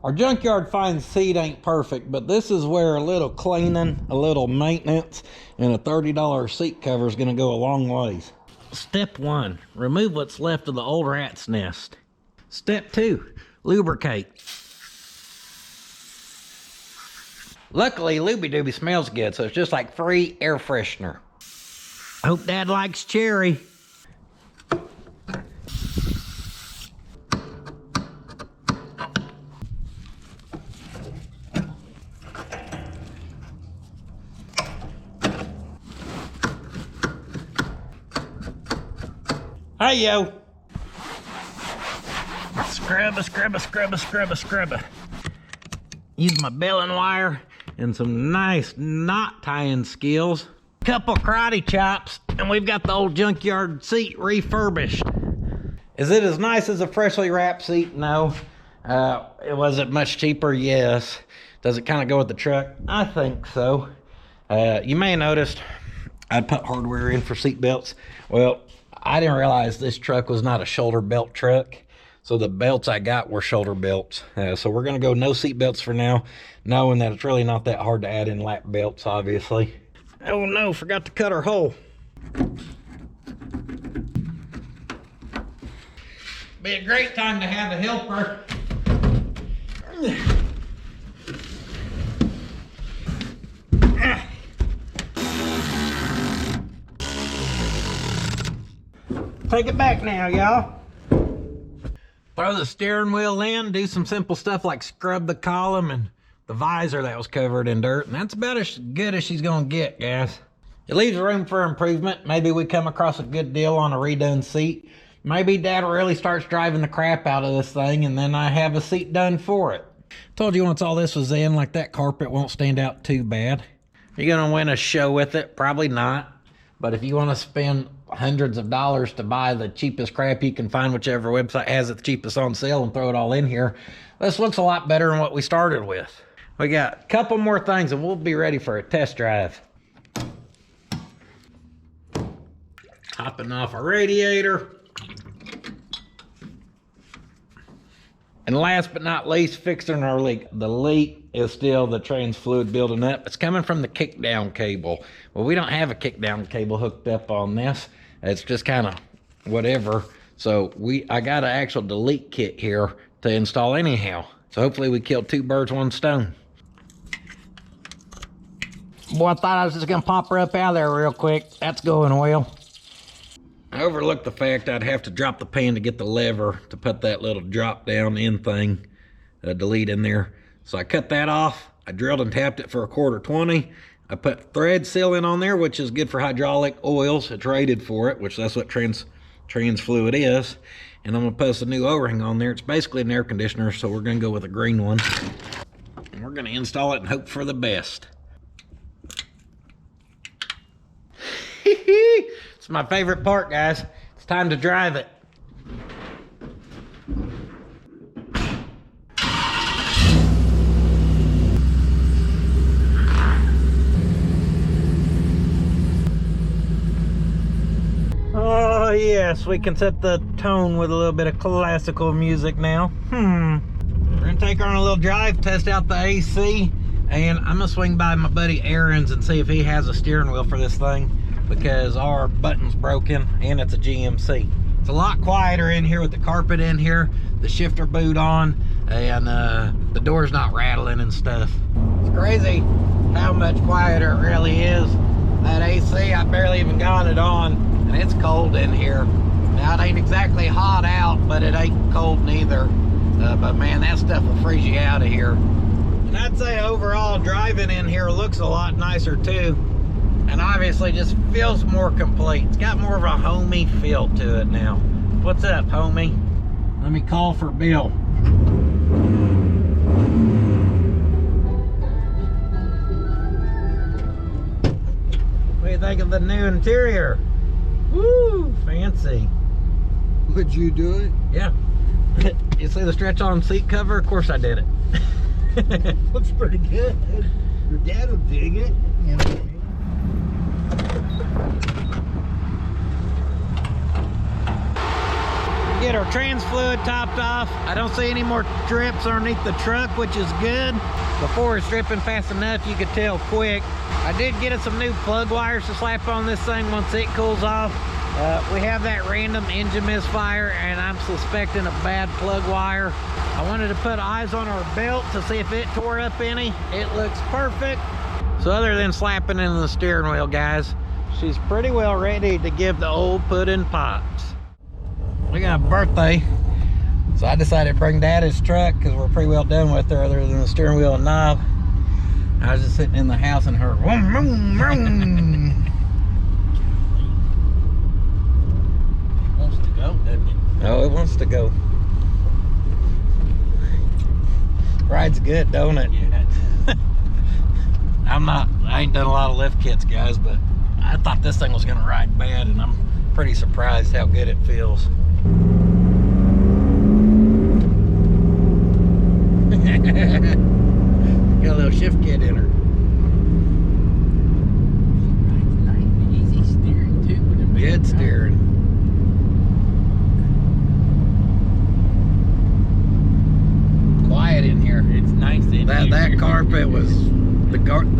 Our junkyard find seat ain't perfect, but this is where a little cleaning, a little maintenance, and a $30 seat cover is gonna go a long ways. Step 1, remove what's left of the old rat's nest. Step 2, lubricate. Luckily, Looby Dooby smells good, so it's just like free air freshener. Hope Dad likes cherry. Hey, yo. Scrubba. Use my baling wire and some nice knot tying skills. Couple karate chops, and we've got the old junkyard seat refurbished. Is it as nice as a freshly wrapped seat? No. Was it much cheaper? Yes. Does it kind of go with the truck? I think so. You may have noticed I'd put hardware in for seat belts. Well, I didn't realize this truck was not a shoulder belt truck, so the belts I got were shoulder belts. So we're gonna go no seat belts for now, knowing that it's really not that hard to add in lap belts, obviously. Oh no, forgot to cut our hole. Be a great time to have a helper. Take it back now, y'all. Throw the steering wheel in, do some simple stuff like scrub the column and the visor that was covered in dirt, and that's about as good as she's gonna get, guys. It leaves room for improvement. Maybe we come across a good deal on a redone seat. Maybe Dad really starts driving the crap out of this thing, and then I have a seat done for it. Told you once all this was in, like that carpet won't stand out too bad. Are you gonna win a show with it? Probably not. But if you want to spend hundreds of dollars to buy the cheapest crap you can find, whichever website has it the cheapest on sale, and throw it all in here, this looks a lot better than what we started with. We got a couple more things and we'll be ready for a test drive. Topping off our radiator. And last but not least, fixing our leak. The leak is still the trans fluid building up. It's coming from the kickdown cable. Well, we don't have a kickdown cable hooked up on this. It's just kind of whatever. So I got an actual delete kit here to install anyhow. So hopefully we killed two birds, one stone. Boy, I thought I was just gonna pop her up out of there real quick. That's going well. I overlooked the fact I'd have to drop the pan to get the lever to put that little drop down in thing, delete in there. So I cut that off. I drilled and tapped it for 1/4 20. I put thread sealant on there, which is good for hydraulic oils. It's rated for it, which that's what trans fluid is. And I'm gonna post a new O-ring on there. It's basically an air conditioner, so we're gonna go with a green one. And we're gonna install it and hope for the best. It's my favorite part, guys. It's time to drive it. yes, we can set the tone with a little bit of classical music now. We're gonna take her on a little drive, test out the AC, and I'm gonna swing by my buddy Aaron's and see if he has a steering wheel for this thing, because our button's broken and it's a GMC. It's a lot quieter in here with the carpet in here, the shifter boot on, and the door's not rattling and stuff. It's crazy how much quieter it really is. That AC, I barely even got it on, and it's cold in here. Now, it ain't exactly hot out, but it ain't cold neither. But man, that stuff will freeze you out of here. And I'd say overall driving in here looks a lot nicer too. And obviously just feels more complete. It's got more of a homey feel to it now. What's up, homie? Let me call for Bill. What do you think of the new interior? Woo, fancy. Would you do it? Yeah. You see the stretch on seat cover? Of course I did it. Looks pretty good. Your dad would dig it. You know. Get our trans fluid topped off. I don't see any more drips underneath the truck, which is good. Before it's dripping fast enough, you could tell quick. I did get us some new plug wires to slap on this thing once it cools off. We have that random engine misfire, and I'm suspecting a bad plug wire. I wanted to put eyes on our belt to see if it tore up any. It looks perfect. So other than slapping in the steering wheel, guys, she's pretty well ready to give the old pudding pops. We got a birthday, so I decided to bring Daddy's truck because we're pretty well done with her other than the steering wheel and knob. I was just sitting in the house and her vroom, vroom, vroom. It wants to go, doesn't it? Oh, it wants to go. Rides good, don't it? Yeah. I ain't done a lot of lift kits, guys, but I thought this thing was gonna ride bad, and I'm pretty surprised how good it feels. Got a little shift kit in her. Nice, easy steering too. Good steering. Quiet in here. It's nice in here. That carpet was the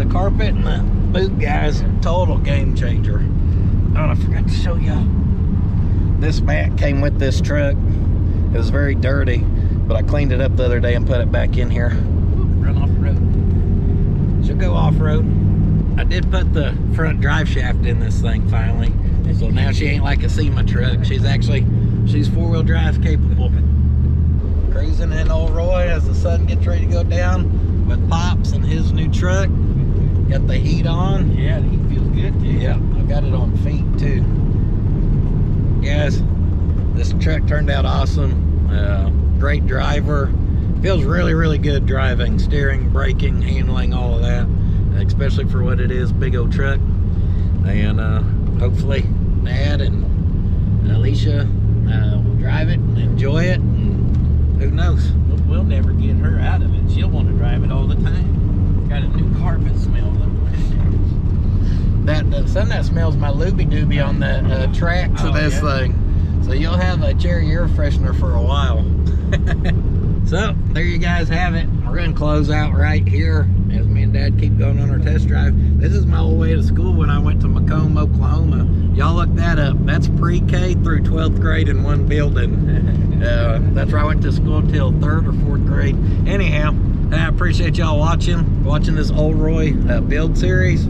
carpet and the boot, guys, total game changer. Oh, I forgot to show y'all. This mat came with this truck. It was very dirty, but I cleaned it up the other day and put it back in here. Run off the road. She'll go off-road. I did put the front drive shaft in this thing finally. So now she ain't like a SEMA truck. She's four-wheel drive capable. Cruising in old Roy as the sun gets ready to go down with Pops and his new truck. Got the heat on. Yeah, he feels good too. Yeah, I got it on feet too. Guys, this truck turned out awesome. Great driver. Feels really, really good driving. Steering, braking, handling, all of that. Especially for what it is, big old truck. And hopefully Dad and Alicia will drive it and enjoy it. And who knows? We'll never get her out of it. She'll want to drive it all the time. Got a new carpet smell though. Some that smells my looby doobie on the tracks of this thing. So you'll have a cherry air freshener for a while. So there you guys have it. We're gonna close out right here as me and Dad keep going on our test drive. This is my old way to school when I went to Macomb, Oklahoma. Y'all look that up. That's pre-K through 12th grade in one building. That's where I went to school till 3rd or 4th grade. Anyhow, I appreciate y'all watching this old Roy build series.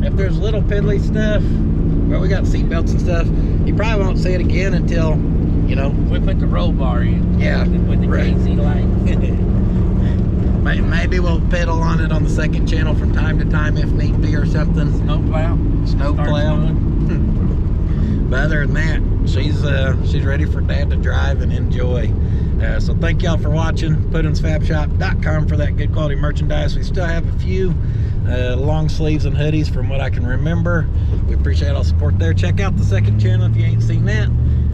If there's little piddly stuff, well, we got seat belts and stuff, you probably won't see it again until, you know, We put the roll bar in. Yeah, With the right. AC light. Maybe we'll pedal on it on the second channel from time to time if need be or something. Snowplow. Snowplow. But other than that, she's ready for Dad to drive and enjoy. So thank y'all for watching. puddins.fab.shop.com for that good quality merchandise. We still have a few long sleeves and hoodies from what I can remember. We appreciate all the support there. Check out the second channel if you ain't seen that.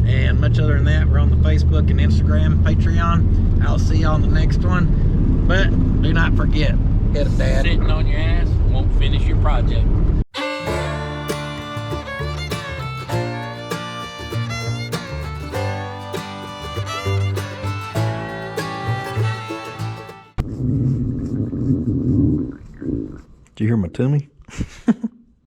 And much other than that, we're on the Facebook and Instagram, Patreon. I'll see y'all on the next one. But do not forget, hit it, Dad. Sitting on your ass won't finish your project. Did you hear my tummy?